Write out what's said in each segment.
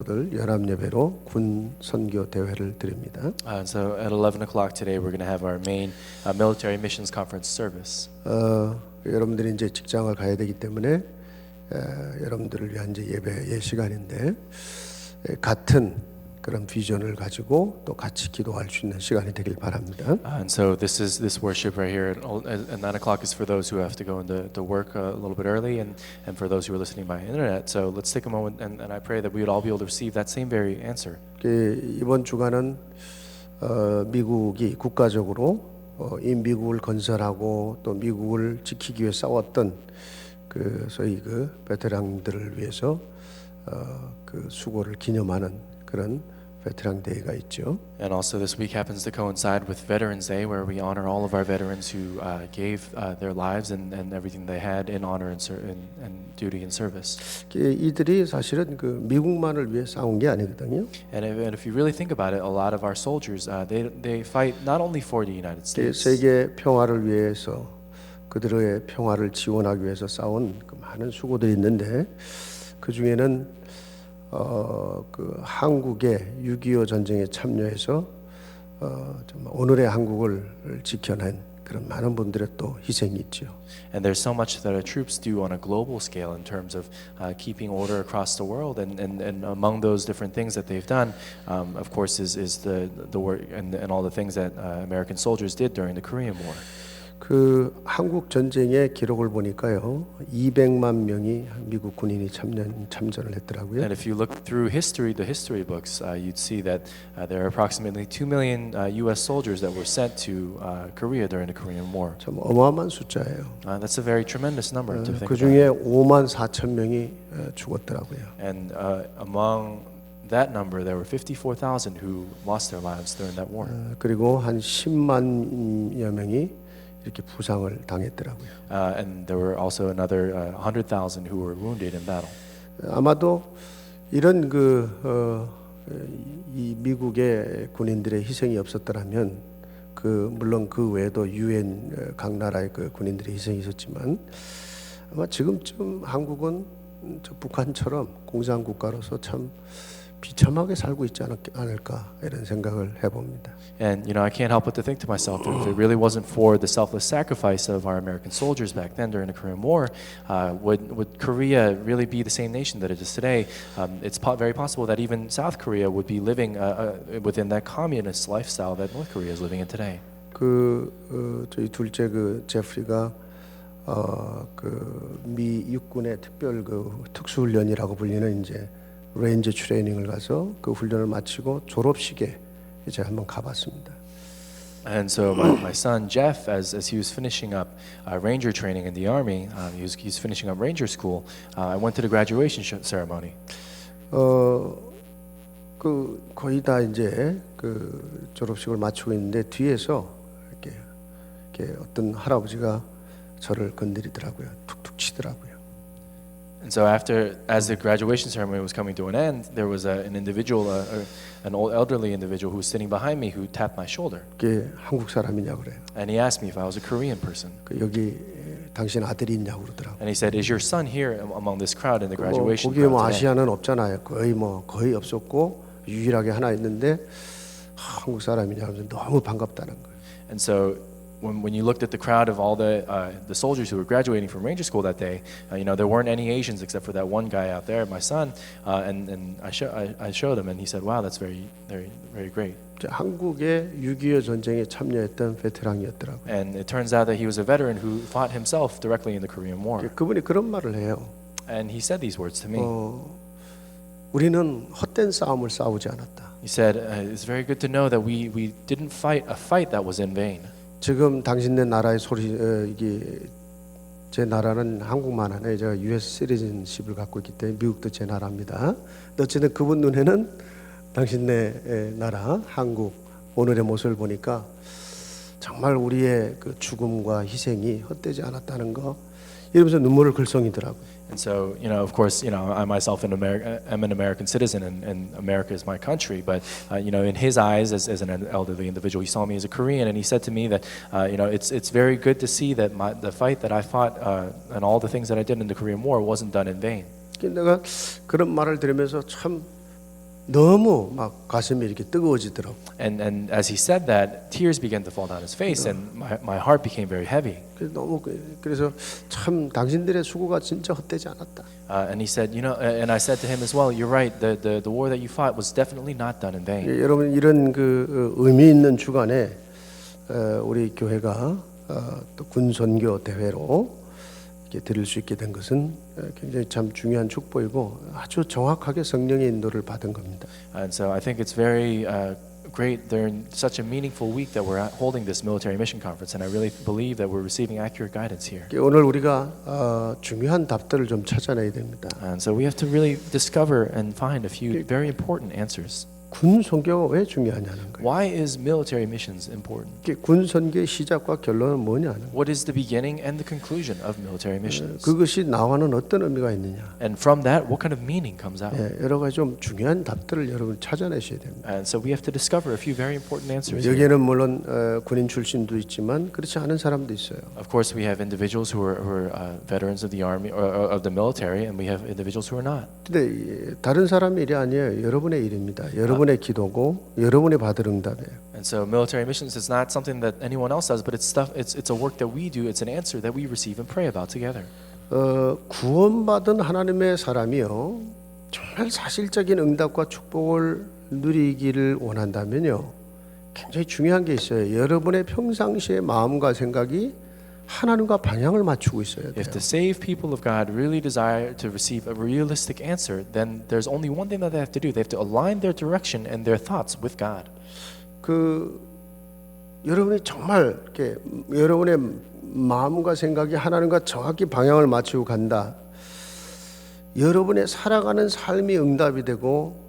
연합 예배로 군 선교 대회를 드립니다. So at 11 o'clock today, we're going to have our main military missions conference service. 여러분들이 이제 직장을 가야 되기 때문에 여러분들을 위한 이제 예배의 시간인데 같은 그런 비전을 가지고 또 같이 기도할 수 있는 시간이 되길 바랍니다. And so this worship right here at 9 o'clock is for those who have to go into work a little bit early, and for those who are listening by internet. So let's take a moment, and I pray that we would all be able to receive that same very answer. 이번 주간은 미국이 국가적으로 미국을 건설하고 또 미국을 지키기 위해 싸웠던 그 소위 그 베테랑들을 위해서 그 수고를 기념하는 그런 베테랑 데이가 있죠. And also this week happens to coincide with Veterans Day, where we honor all of our veterans who gave their lives and everything they had in honor and duty and service. 이들이 사실은 그 미국만을 위해 싸운 게 아니거든요. And if you really think about it, a lot of our soldiers they fight not only for the United States. 세계 평화를 위해서 그들의 평화를 지원하기 위해서 싸운 그 많은 수고들이 있는데 그 중에는 그 한국의 6.25 전쟁에 참여해서 정말 오늘의 한국을 지켜낸 그런 많은 분들의 또 희생이 있죠. And there's so much that our troops do on a global scale in terms of keeping order across the world, and among those different things that they've done, of course, is the work and all the things that American soldiers did during the Korean War. 그 한국 전쟁의 기록을 보니까요, 200만 명이 미국 군인이 참전을 했더라고요. And if you look through the history books, you'd see that there are approximately 2 million U.S. soldiers that were sent to Korea during the Korean War. 참 어마어마한 숫자예요. That's a very tremendous number to think 그 about. 중에 5만 4천 명이 죽었더라고요. And among that number, there were 54,000 who lost their lives during that war. 그리고 한 10만여 명이 이렇게 부상을 당했더라고요. And there were also another 100,000 who were wounded in battle. 아마도 이런 이 미국의 군인들의 희생이 없었더라면 물론 그 외에도 유엔 각 나라의 그 군인들의 희생이 있었지만 아마 지금쯤 한국은 저 북한처럼 공산 국가로서 참 비참하게 살고 있지 않을까 이런 생각을 해봅니다. And I can't help but to think to myself that if it really wasn't for the selfless sacrifice of our American soldiers back then during the Korean War, would Korea really be the same nation that it is today? It's very possible that even South Korea would be living within that communist lifestyle that North Korea is living in today. 저희 둘째 제프리가 미 육군의 특별 특수훈련이라고 불리는 이제 레인저 트레이닝을 가서 그 훈련을 마치고 졸업식에 제가 한번 가봤습니다. And so my son Jeff, as he was finishing up ranger training in the army, he's finishing up ranger school. I went to the graduation ceremony. 거의 다 이제 그 졸업식을 마치고 있는데 뒤에서 이렇게 어떤 할아버지가 저를 건드리더라고요. 툭툭 치더라고요. And so as the graduation ceremony was coming to an end, there was an individual, an old elderly individual who was sitting behind me who tapped my shoulder. 그게 한국 사람이냐고 그래요. And he asked me if I was a Korean person. 여기 당신 아들이 있냐고 그러더라고요. And he said, "Is your son here among this crowd in the graduation 거기에 crowd today?" 아시아는 없잖아요. 거의 없었고 유일하게 하나 있는데 한국 사람이냐 하면서 너무 반갑다는 거예요. And so when you looked at the crowd of all the soldiers who were graduating from Ranger School that day, there weren't any Asians except for that one guy out there, my son, and I showed him, and he said, "Wow, that's very, very, very great." 한국의 6.25 전쟁에 참여했던 베테랑이었더라고요. And it turns out that he was a veteran who fought himself directly in the Korean War. 그분이 그런 말을 해요. And he said these words to me. 우리는 헛된 싸움을 싸우지 않았다. He said, "It's very good to know that we didn't fight a fight that was in vain." 지금 당신네 나라의 이게 제 나라는 한국만 하네. 제가 US 시리즌십을 갖고 있기 때문에 미국도 제 나라입니다. 어쨌든 그분 눈에는 당신네 나라 한국 오늘의 모습을 보니까 정말 우리의 그 죽음과 희생이 헛되지 않았다는 거 이러면서 눈물을 글썽이더라고요. And so, of course, I myself am an American citizen, and America is my country. But, in his eyes, as an elderly individual, he saw me as a Korean, and he said to me that, it's very good to see that the fight that I fought and all the things that I did in the Korean War wasn't done in vain. 내가 그런 말을 들으면서 참 너무 막 가슴이 이렇게 뜨거워지더라고. And as he said that, tears began to fall down his face, and my heart became very heavy. 그래서 참 당신들의 수고가 진짜 헛되지 않았다. And he said, and I said to him as well, you're right. The war that you fought was definitely not done in vain. 여러분 이런 그 의미 있는 주간에 우리 교회가 또 군선교 대회로 이렇게 드릴 수 있게 된 것은 굉장히 참 중요한 축복이고 아주 정확하게 성령의 인도를 받은 겁니다. And so I think it's very great. They're in such a meaningful week that we're holding this military mission conference, and I really believe that we're receiving accurate guidance here. 오늘 우리가 중요한 답들을 좀 찾아내야 됩니다. And so we have to really discover and find a few very important answers. 군 선교가 왜 중요하냐는 거예요. Why is military missions important? 군 선교의 시작과 결론은 뭐냐는 거예요. What is the beginning and the conclusion of military missions? 그것이 나와는 어떤 의미가 있느냐. And from that, what kind of meaning comes out? 여러 가지 좀 중요한 답들을 여러분 찾아내셔야 됩니다. And so we have to discover a few very important answers. here. 여기에는 물론 군인 출신도 있지만 그렇지 않은 사람도 있어요. Of course, we have individuals who are veterans of the army or of the military, and we have individuals who are not. 근데 다른 사람의 일이 아니에요. 여러분의 일입니다. 여러분의 기도고 여러분이 받을 응답이에요. And so, military missions is not something that anyone else does, but it's stuff. It's a work that we do. It's an answer that we receive and pray about together. 구원받은 하나님의 사람이요 정말 사실적인 응답과 축복을 누리기를 원한다면요 굉장히 중요한 게 있어요. 여러분의 평상시의 마음과 생각이 하나님과 방향을 맞추고 있어야 돼요. If the saved people of God really desire to receive a realistic answer, then there's only one thing that they have to do. They have to align their direction and their thoughts with God. 여러분이 정말 이렇게 여러분의 마음과 생각이 하나님과 정확히 방향을 맞추고 간다. 여러분의 살아가는 삶이 응답이 되고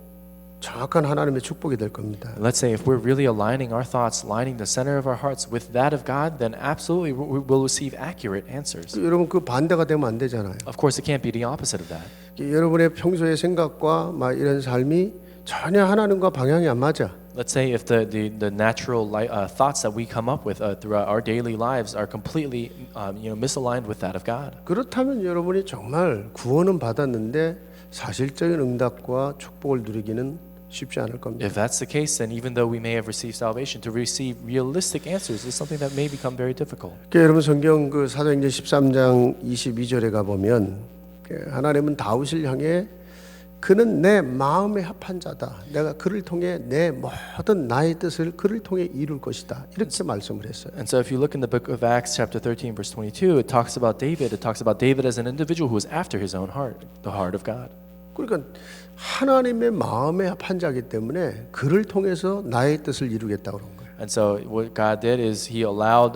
정확한 하나님의 축복이 될 겁니다. Let's say if we're really aligning our thoughts, aligning the center of our hearts with that of God, then absolutely we will receive accurate answers. 여러분 그 반대가 되면 안 되잖아요. Of course, it can't be the opposite of that. 여러분의 평소의 생각과 막 이런 삶이 전혀 하나님과 방향이 안 맞아. Let's say if the natural thoughts that we come up with throughout our daily lives are completely misaligned with that of God. 그렇다면 여러분이 정말 구원은 받았는데 사실적인 응답과 축복을 누리기는 쉽지 않을 겁니다. If that's the case, then even though we may have received salvation, to receive realistic answers is something that may become very difficult. 여러분 성경 그 사도행전 13장 22절에 가 보면 하나님은 다윗을 향해 그는 내 마음에 합한 자다. 내가 그를 통해 내 모든 나의 뜻을 그를 통해 이룰 것이다. 이렇게 말씀을 했어요. And so if you look in the book of Acts chapter 13 verse 22, it talks about David. It talks about David as an individual who is after his own heart, the heart of God. 그러니까 하나님의 마음에 합한 자이기 때문에 그를 통해서 나의 뜻을 이루겠다고 그런 거예요. And so what God did is He allowed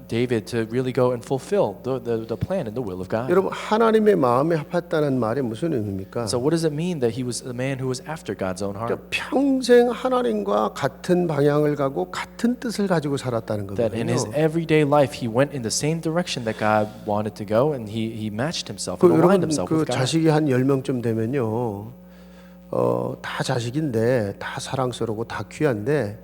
David to really go and fulfill the plan and the will of God. 여러분 하나님의 마음에 합했다는 말이 무슨 의미입니까? So what does it mean that he was the man who was after God's own heart? 그러니까 평생 하나님과 같은 방향을 가고 같은 뜻을 가지고 살았다는 That in his 거거든요. everyday life he went in the same direction that God wanted to go, and he matched himself 그 and aligned 여러분 himself 그 with God. 자식이 한 10명쯤 되면요. 다 자식인데 다 사랑스러우고 다 귀한데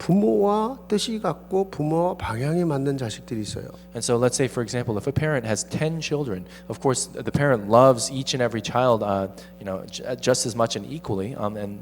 부모와 뜻이 같고 부모와 방향이 맞는 자식들이 있어요. And so let's say, for example, if a parent has 10 children, of course the parent loves each and every child, just as much and equally.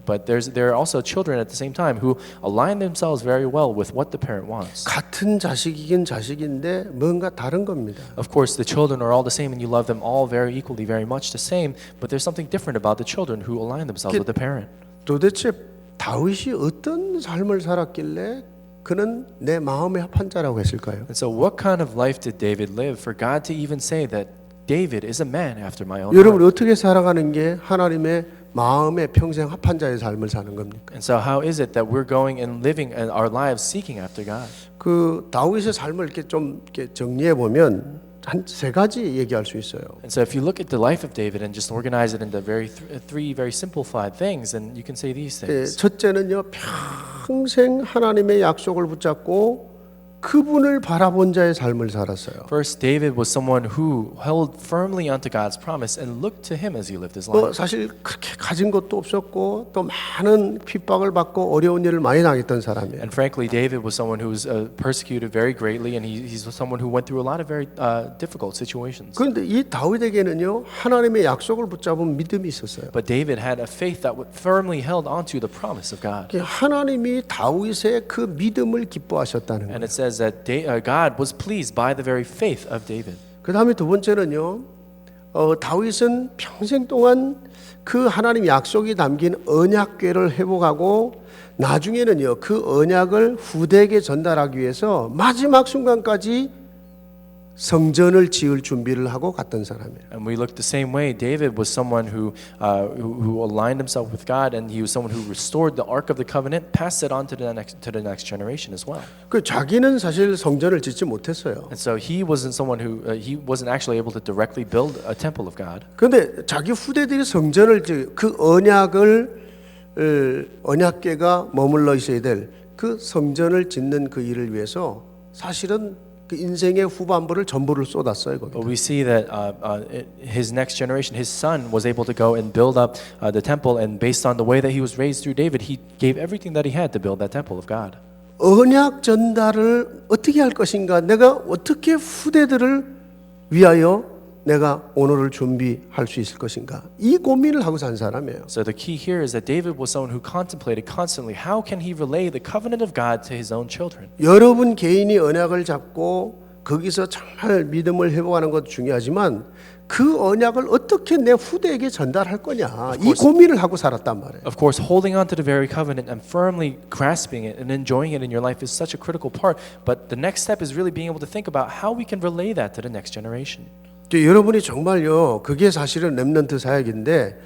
But there are also children at the same time who align themselves very well with what the parent wants. 같은 자식이긴 자식인데 뭔가 다른 겁니다. Of course, the children are all the same, and you love them all very equally, very much the same. But there's something different about the children who align themselves with the parent. 도대체 다윗이 어떤 삶을 살았길래 그는 내 마음에 합한 자라고 했을까요? And so, what kind of life did David live for God to even say that David is a man after my own 여러분 heart? 어떻게 살아가는 게 하나님의 마음에 평생 합한 자의 삶을 사는 겁니까? And so, how is it that we're going and living our lives seeking after God? 그 다윗의 삶을 이렇게 좀 이렇게 정리해 보면 한 세 가지 얘기할 수 있어요. And so, if you look at the life of David and just organize it into three very simplified things, then you can say these things. 첫째는요 평생 하나님의 약속을 붙잡고 그분을 바라본 자의 삶을 살았어요. First, David was someone who held firmly onto God's promise and looked to Him as he lived his 뭐 life. 사실 그렇게 가진 것도 없었고 또 많은 핍박을 받고 어려운 일을 많이 당했던 사람이에요. And frankly, David was someone who was persecuted very greatly, and he's someone who went through a lot of very difficult situations. 그런데 이 다윗에게는요 하나님의 약속을 붙잡은 믿음이 있었어요. But David had a faith that firmly held onto the promise of God. 하나님이 다윗의 그 믿음을 기뻐하셨다는 And 거예요. it says that God was pleased by the very faith of David. 그 다음에 두 번째는요, 다윗은 평생 동안 그 하나님 약속이 담긴 언약궤를 회복하고 나중에는요 그 언약을 후대에게 전달하기 위해서 마지막 순간까지 성전을 지을 준비를 하고 갔던 사람이에요. And we look the same way. David was someone who aligned himself with God, and he was someone who restored the Ark of the Covenant, passed it on to the next generation as well. 그 자기는 사실 성전을 짓지 못했어요. And so he wasn't someone who he wasn't actually able to directly build a temple of God. 그런데 자기 후대들이 성전을 그 언약궤가 머물러 있어야 될 그 성전을 짓는 그 일을 위해서 사실은 그 인생의 후반부를 전부를 쏟았어요. 거기다. But we see that his next generation, his son, was able to go and build up the temple, and based on the way that he was raised through David, he gave everything that he had to build that temple of God. 언약 전달을 어떻게 할 것인가? 내가 어떻게 후대들을 위하여 내가 오늘을 준비할 수 있을 것인가? 이 고민을 하고 산 사람이에요. So the key here is that David was someone who contemplated constantly how can he relay the covenant of God to his own children. 여러분 개인이 언약을 잡고 거기서 정말 믿음을 회복하는 것도 중요하지만 그 언약을 어떻게 내 후대에게 전달할 거냐 이 고민을 하고 살았단 말이에요. Of course, holding on to the very covenant and firmly grasping it and enjoying it in your life is such a critical part. But the next step is really being able to think about how we can relay that to the next generation. 여러분이 정말요 그게 사실은 렘넌트 사역인데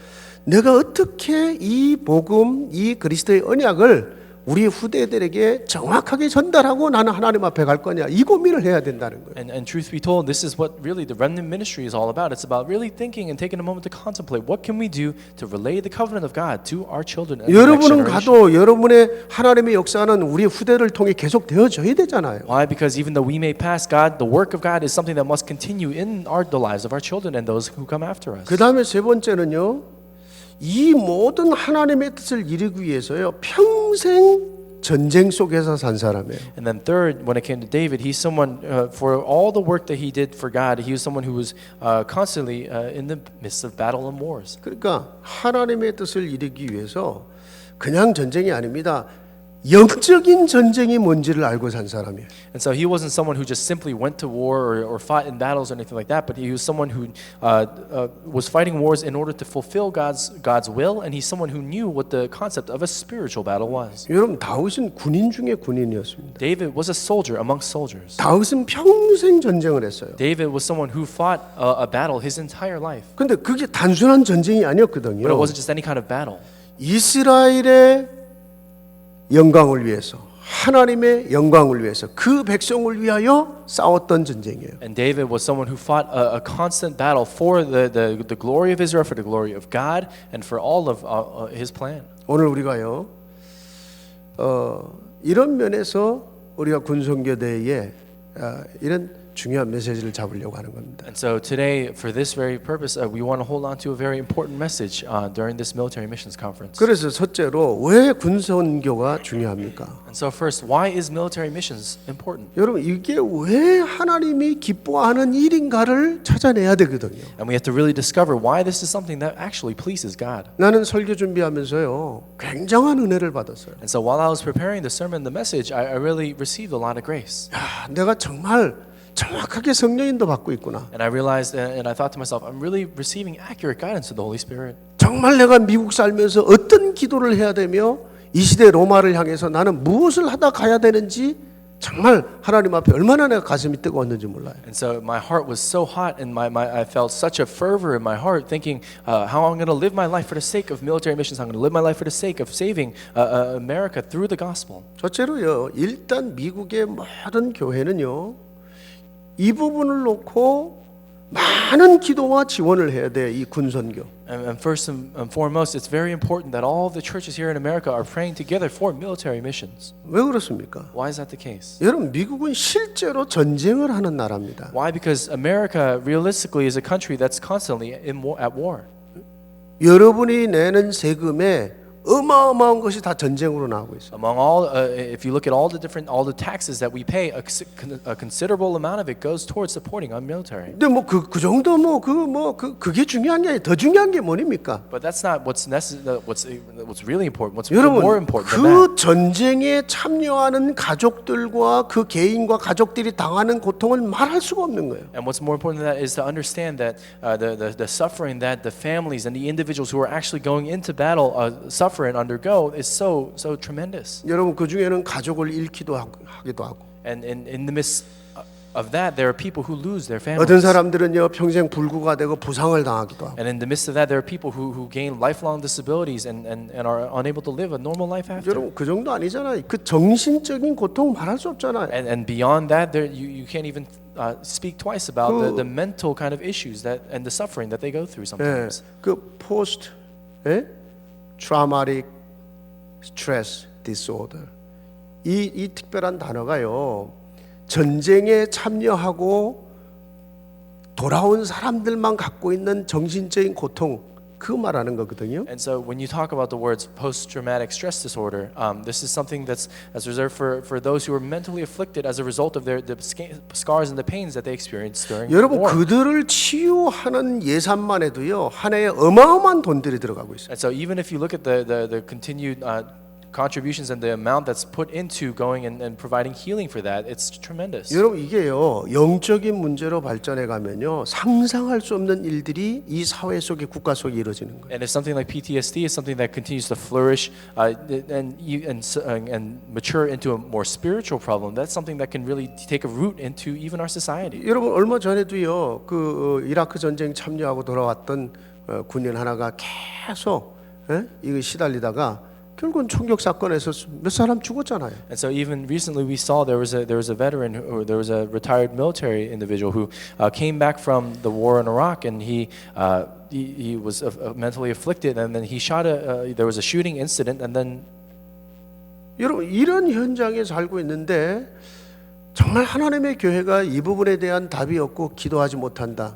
내가 어떻게 이 복음 이 그리스도의 언약을 우리 후대들에게 정확하게 전달하고 나는 하나님 앞에 갈 거냐 이 고민을 해야 된다는 거예요. And truth be told, this is what really the remnant ministry is all about. It's about really thinking and taking a moment to contemplate what can we do to relay the covenant of God to our children and the next 여러분은 generation. 가도 여러분의 하나님의 역사는 우리 후대를 통해 계속 되어져야 되잖아요. Why? Because even though we may pass, God, the work of God is something that must continue in the lives of our children and those who come after us. 그 다음에 세 번째는요. 이 모든 하나님의 뜻을 이루기 위해서요. 평생 전쟁 속에서 산 사람이에요. And then third, when it came to David, he's someone for all the work that he did for God, he was someone who was constantly in the midst of battle and wars. 그러니까 하나님의 뜻을 이루기 위해서 그냥 전쟁이 아닙니다. 영적인 전쟁이 뭔지를 알고 산 사람이에요. And so he wasn't someone who just simply went to war or fought in battles or anything like that, but he was someone who was fighting wars in order to fulfill God's will, and he's someone who knew what the concept of a spiritual battle was. 여러분 다윗은 군인 중에 군인이었습니다. David was a soldier amongst soldiers. 다윗은 평생 전쟁을 했어요. David was someone who fought a battle his entire life. 근데 그게 단순한 전쟁이 아니었거든요. But it wasn't just any kind of battle. 이스라엘의 영광을 위해서 하나님의 영광을 위해서 그 백성을 위하여 싸웠던 전쟁이에요. And David was someone who fought a constant battle for the glory of Israel, for the glory of God, and for all of his plan. 오늘 우리가요 이런 면에서 우리가 군선교대에 이런 중요한 메시지를 잡으려고 하는 겁니다. And so today, for this very purpose, we want to hold on to a very important message during this military missions conference. 그래서 첫째로 왜 군선교가 중요합니까? And so first, why is military missions important? 여러분 이게 왜 하나님이 기뻐하는 일인가를 찾아내야 되거든요. And we have to really discover why this is something that actually pleases God. 나는 설교 준비하면서요 굉장한 은혜를 받았어요. And so while I was preparing the sermon, the message, I really received a lot of grace. 야, 내가 정말 정확하게 성령인도 받고 있구나. And I realized, and I thought to myself, I'm really receiving accurate guidance from the Holy Spirit. 정말 내가 미국 살면서 어떤 기도를 해야 되며 이 시대 로마를 향해서 나는 무엇을 하다 가야 되는지 정말 하나님 앞에 얼마나 내가 가슴이 뜨거웠는지 몰라요. And so my heart was so hot, and I felt such a fervor in my heart, thinking how I'm going to live my life for the sake of military missions. I'm going to live my life for the sake of saving America through the gospel. 첫째로요, 일단 미국의 모든 교회는요, 이 부분을 놓고 많은 기도와 지원을 해야 돼, 이 군선교. And first and foremost, it's very important that all the churches here in America are praying together for military missions. 왜 그렇습니까? Why is that the case? 여러분 미국은 실제로 전쟁을 하는 나라입니다. Why? Because America realistically is a country that's constantly at war. 여러분이 내는 세금에 어마어마한 것이 다 전쟁으로 나오고 있어요. Among all, if you look at all the taxes that we pay, a considerable amount of it goes towards supporting our military. 근데 뭐 그 정도 그게 중요한 게 아니라 더 중요한 게 뭐입니까? But that's not what's really important. What's more 여러분 important than that? 그 전쟁에 참여하는 가족들과 그 개인과 가족들이 당하는 고통을 말할 수가 없는 거예요. And what's more important than that is to understand that the suffering that the families and the individuals who are actually going into battle suffer and undergo is so tremendous. 여러분 그 중에는 가족을 잃기도 하기도 하고. And in the midst of that, there are people who lose their 어떤 families. 사람들은요 평생 불구가 되고 부상을 당하기도 하고. And in the midst of that, there are people who gain lifelong disabilities and are unable to live a normal life after. 여러분 그 정도 아니잖아요. 그 정신적인 고통 말할 수 없잖아요. And beyond that, you can't even speak twice about the mental kind of issues that and the suffering that they go through sometimes. 그 post traumatic stress disorder 이 특별한 단어가요 전쟁에 참여하고 돌아온 사람들만 갖고 있는 정신적인 고통 그 말하는 거거든요. And so when you talk about the words post-traumatic stress disorder, this is something that's reserved for those who are mentally afflicted as a result of the scars and the pains that they experienced during 여러분 war. 그들을 치유하는 예산만 해도요 한 해에 어마어마한 돈들이 들어가고 있어요. And so even if you look at the continued contributions and the amount that's put into going and providing healing for that, it's tremendous. 여러분 이게요 영적인 문제로 발전해 가면요 상상할 수 없는 일들이 이 사회 속에 국가 속에 이루어지는 거예요. And if something like PTSD is something that continues to flourish and mature into a more spiritual problem, that's something that can really take a root into even our society. 여러분 얼마 전에도요 그 이라크 전쟁 참여하고 돌아왔던 군인 하나가 계속 이거 시달리다가 결국은 총격 사건에서 몇 사람 죽었잖아요. And so even recently we saw there was a veteran or there was a retired military individual who came back from the war in Iraq and he was mentally afflicted and then he shot there was a shooting incident and then 여러분 이런 현장에 살고 있는데 정말 하나님의 교회가 이 부분에 대한 답이 없고 기도하지 못한다.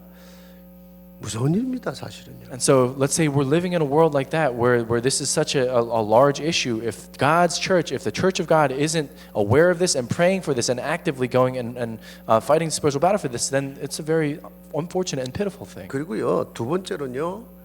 무서운 일입니다, 사실은요. And so let's say we're living in a world like that where this is such a large issue. If God's church, if the church of God isn't aware of this and praying for this and actively going and fighting the spiritual battle for this, then it's a very unfortunate and pitiful thing. 그리고요 두 번째로는요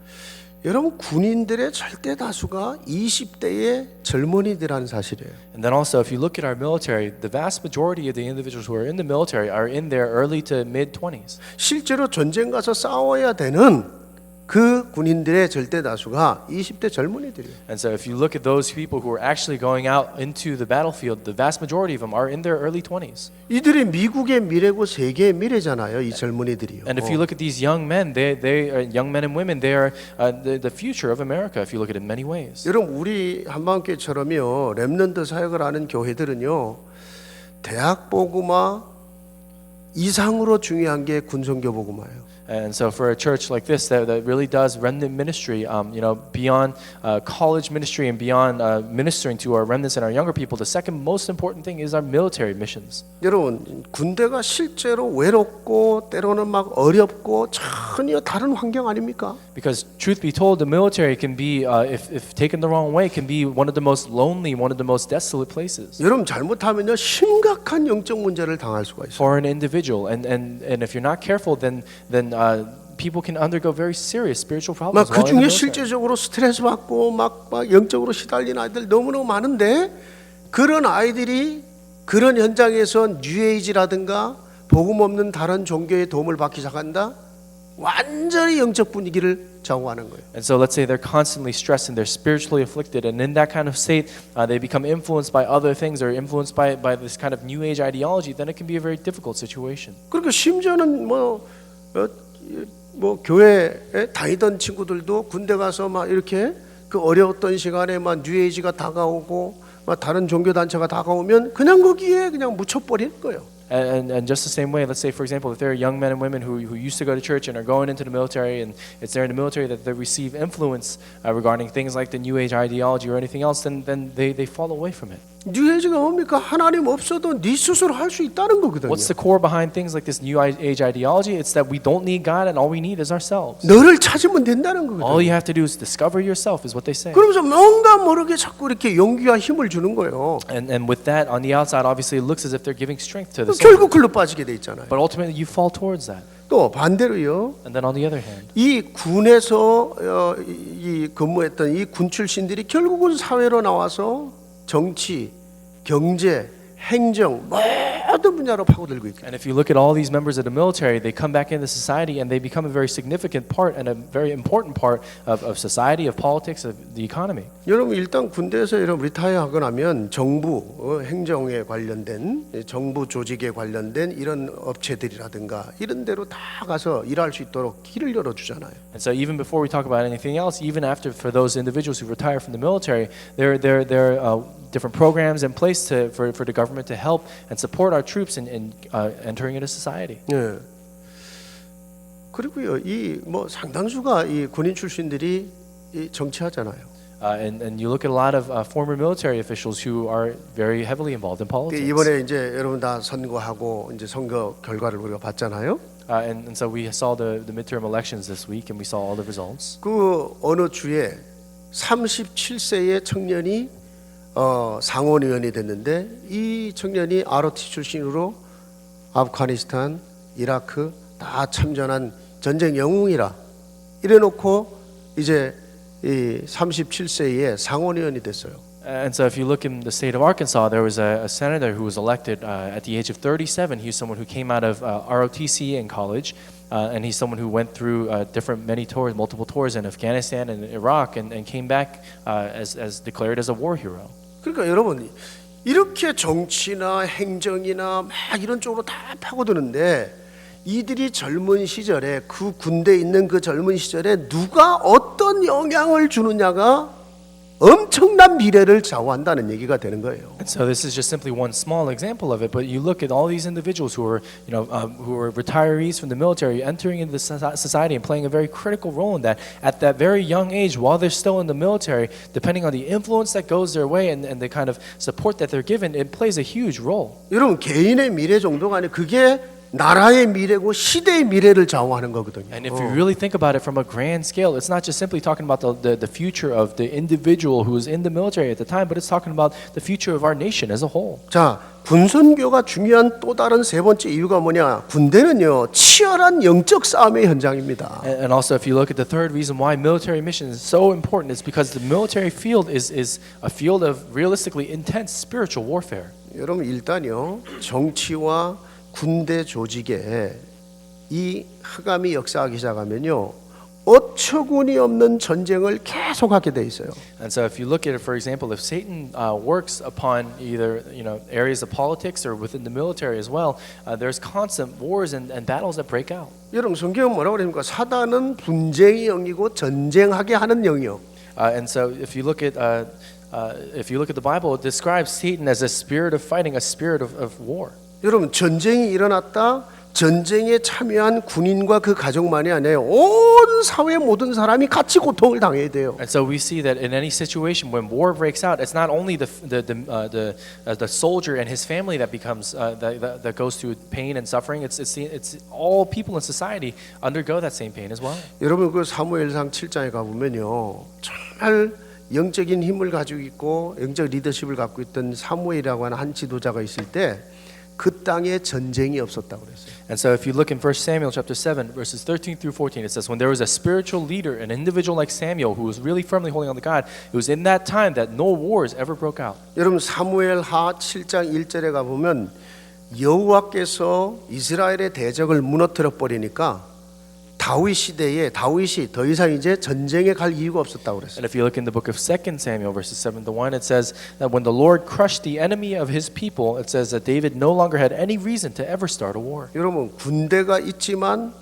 여러분 군인들의 절대 다수가 20대의 젊은이들이라는 사실이에요. And then also, if you look at our military, the vast majority of the individuals who are in the military are in their early to mid 20s. 실제로 전쟁 가서 싸워야 되는 그 군인들의 절대 다수가 20대 젊은이들이에요. And so, if you look at those people who are actually going out into the battlefield, the vast majority of them are in their early 20s. 이들이 미국의 미래고 세계의 미래잖아요. 이 젊은이들이요. And if you look at these young men, they are young men and women. They are the future of America. If you look at it in many ways. 여러분 우리 한방교회처럼요 렘넌트 사역을 하는 교회들은요 대학 복음화 이상으로 중요한 게 군성교 복음화예요. And so for a church like this that really does remnant ministry, beyond college ministry and beyond ministering to our remnants and our younger people, the second most important thing is our military missions. 여러분 군대가 실제로 외롭고 때로는 막 어렵고 전혀 다른 환경 아닙니까? Because truth be told, the military can be, if taken the wrong way, can be one of the most lonely, one of the most desolate places. 여러분 잘못하면요 심각한 영적 문제를 당할 수가 있어요. For an individual, and if you're not careful, then people can undergo very serious spiritual problems. 막 그 while in the 중에 military. 실제적으로 스트레스 받고 막 영적으로 시달린 아이들 너무너무 많은데 그런 아이들이 그런 현장에서 뉴에이지라든가 복음 없는 다른 종교의 도움을 받기 시작한다. 완전히 영적 분위기를 좌우하는 거예요. And so let's say they're constantly stressed and they're spiritually afflicted, and in that kind of state, they become influenced by other things or influenced by this kind of new age ideology. Then it can be a very difficult situation. 그러니까 심지어는 뭐 교회에 다니던 친구들도 군대 가서 막 이렇게 그 어려웠던 시간에 막 뉴에이지가 다가오고 막 다른 종교 단체가 다가오면 그냥 거기에 그냥 묻혀버리는 거예요. And just the same way, let's say, for example, if there are young men and women who used to go to church and are going into the military, and it's there in the military that they receive influence regarding things like the New Age ideology or anything else, then they fall away from it. 뉴에이지가 뭡니까? 하나님 없어도 네 스스로 할 수 있다는 거거든요. What's the core behind things like this New Age ideology? It's that we don't need God and all we need is ourselves. 너를 찾으면 된다는 All 거거든요. you have to do is discover yourself, is what they say. 그러면서 뭔가 모르게 자꾸 이렇게 용기와 힘을 주는 거예요. And with that, on the outside, obviously, it looks as if they're giving strength to this. 결국 글로 빠지게 돼 있잖아요. But ultimately, you fall towards that. 또 반대로요. And then on the other hand, 이 군에서 이 근무했던 이 군 출신들이 결국은 사회로 나와서 정치, 경제, 행정 모든 분야로 파고들고 있고. and if you look at all these members of the military, they come back into society and they become a very significant part and a very important part of society, of politics, of the economy. 여러분 일단 군대에서 여러분 리타이어하고 나면 정부 행정에 관련된 정부 조직에 관련된 이런 업체들이라든가 이런 데로 다 가서 일할 수 있도록 길을 열어 주잖아요. And so even before we talk about anything else, even after for those individuals who retire from the military, there are different programs in place for the government to help and support our troops in entering into society. 예. 그리고요 이 뭐 상당수가 이 군인 출신들이 이 정치하잖아요. And you look at a lot of former military officials who are very heavily involved in politics. 이번에 이제 여러분 다 선거하고 이제 선거 결과를 우리가 봤잖아요. And so we saw the midterm elections this week, and we saw all the results. 그 어느 주에 37세의 청년이 상원의원이 됐는데 이 청년이 ROT 출신으로 아프가니스탄, 이라크 다 참전한 전쟁 영웅이라 이래놓고 이제 이 37세의 상원의원이 됐어요. And so if you look in the state of Arkansas, there was a senator who was elected at the age of 37. He was someone who came out of ROTC in college. And he's someone who went through multiple tours in Afghanistan and Iraq, and came back as declared as a war hero. 그러니까 여러분 이렇게 정치나 행정이나 막 이런 쪽으로 다 파고드는데 이들이 젊은 시절에 그 군대에 있는 그 젊은 시절에 누가 어떤 영향을 주느냐가 엄청난 미래를 좌우한다는 얘기가 되는 거예요. And so this is just simply one small example of it. But you look at all these individuals who are retirees from the military, entering into the society and playing a very critical role in that. At that very young age, while they're still in the military, depending on the influence that goes their way and the kind of support that they're given, it plays a huge role. 여러분 개인의 미래 정도가 아니라 그게 나라의 미래고 시대의 미래를 좌우하는 거거든요. And if you really think about it from a grand scale, it's not just simply talking about the future of the individual who was in the military at the time, but it's talking about the future of our nation as a whole. 자, 군선교가 중요한 또 다른 세 번째 이유가 뭐냐? 군대는요 치열한 영적 싸움의 현장입니다. And also, if you look at the third reason why military mission is so important, it's because the military field is a field of realistically intense spiritual warfare. 여러분 일단요 정치와 군대 조직에 이 흑암이 역사하기 시작하면요 어처구니 없는 전쟁을 계속하게 돼 있어요. And so, if you look at it, for example, if Satan works upon either areas of politics or within the military as well, there's constant wars and battles that break out. 여러분 성경은 뭐라고 그럽니까? 사단은 분쟁의 영이고 전쟁하게 하는 영이요. And so, if you look at the Bible, it describes Satan as a spirit of fighting, a spirit of war. 여러분 전쟁이 일어났다. 전쟁에 참여한 군인과 그 가족만이 아니에요. 온 사회 모든 사람이 같이 고통을 당해야 돼요. And so we see that in any situation when war breaks out, it's not only the soldier and his family that becomes that goes through pain and suffering. It's all people in society undergo that same pain as well. 여러분 그 사무엘상 7장에 가 보면요, 정말 영적인 힘을 가지고 있고 영적 리더십을 갖고 있던 사무엘이라고 하는 한 지도자가 있을 때. 그 땅에 전쟁이 없었다고 그랬어요. And so if you look in 1 Samuel chapter 7 verses 13 through 14, it says when there was a spiritual leader, an individual like Samuel who was really firmly holding on to God, it was in that time that no wars ever broke out. 여러분 사무엘하 7장 1절에 가 보면 여호와께서 이스라엘의 대적을 무너뜨려 버리니까 다윗 시대에 다윗이 더 이상 이제 전쟁에 갈 이유가 없었다고 그랬어요. And if you look in the book of 2 Samuel verses 7 to 1, it says that when the Lord crushed the enemy of his people, it says that David no longer had any reason to ever start a war. 여러분 군대가 있지만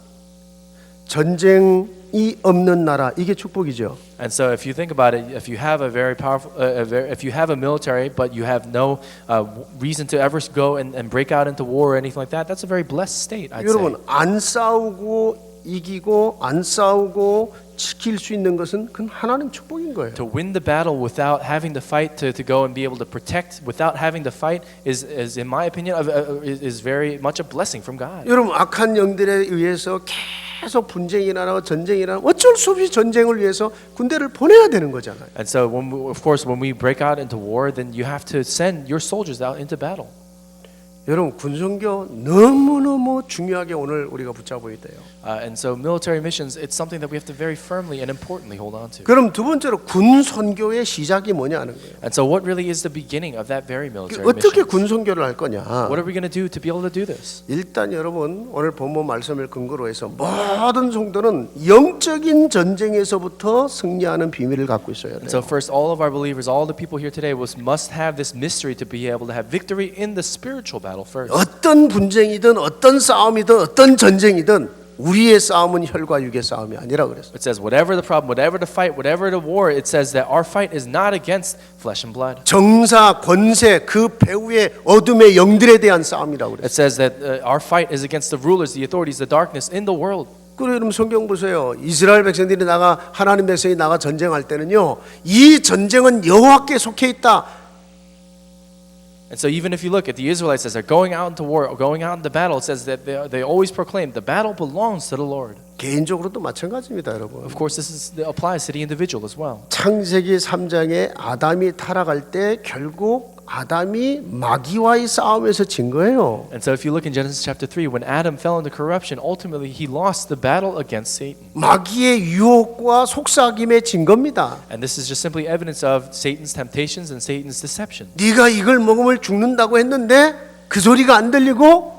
전쟁이 없는 나라 이게 축복이죠. And so, if you think about it, if you have a very powerful, if you have a military, but you have no reason to ever go and break out into war or anything like that, that's a very blessed state, I'd say. 여러분 안 싸우고 이기고 안 싸우고 지킬 수 있는 것은 그건 하나님 축복인 거예요. To win the battle without having to fight, to go and be able to protect without having to fight, is in my opinion, is very much a blessing from God. 여러분 악한 영들에 의해서 계속 분쟁이나 전쟁이나 어쩔 수 없이 전쟁을 위해서 군대를 보내야 되는 거잖아요. And so, of course, when we break out into war, then you have to send your soldiers out into battle. 여러분 군선교 너무너무 중요하게 오늘 우리가 붙잡아야 돼요. And so, military missions, it's something that we have to very firmly and importantly hold on to. 그럼 두 번째로 군선교의 시작이 뭐냐는 거예요. And so, what really is the beginning of that very military 어떻게 mission? 군선교를 할 거냐? What are we going to do to be able to do this? 일단 여러분 오늘 본문 말씀을 근거로 해서 모든 성도는 영적인 전쟁에서부터 승리하는 비밀을 갖고 있어야 돼요. So first, all of our believers, all the people here today, must have this mystery to be able to have victory in the spiritual battle first. 어떤 분쟁이든 어떤 싸움이든 어떤 전쟁이든 우리의 싸움은 혈과 육의 싸움이 아니라 그랬어요. It says, whatever the problem, whatever the fight, whatever the war, it says that our fight is not against flesh and blood. 정사, 권세, 그 배후의 어둠의 영들에 대한 싸움이라고 그랬어요. It says that our fight is against the rulers, the authorities, the darkness in the world. 그럼 여러분 성경 보세요. 이스라엘 백성들이 하나님 백성이 나가 전쟁할 때는요. 이 전쟁은 여호와께 속해 있다. And so even if you look at the Israelites as they're going out into war, going out into battle, it says that they always proclaim the battle belongs to the Lord. 개인적으로도 마찬가지입니다, 여러분. Of course, applies to the individual as well. 창세기 3장에 아담이 타락할 때 결국 아담이 마귀와의 싸움에서 진 거예요. And so if you look in Genesis chapter 3, when Adam fell into corruption, ultimately he lost the battle against Satan. 마귀의 유혹과 속삭임에 진 겁니다. And this is just simply evidence of Satan's temptations and Satan's deception. 네가 이걸 먹으면 죽는다고 했는데 그 소리가 안 들리고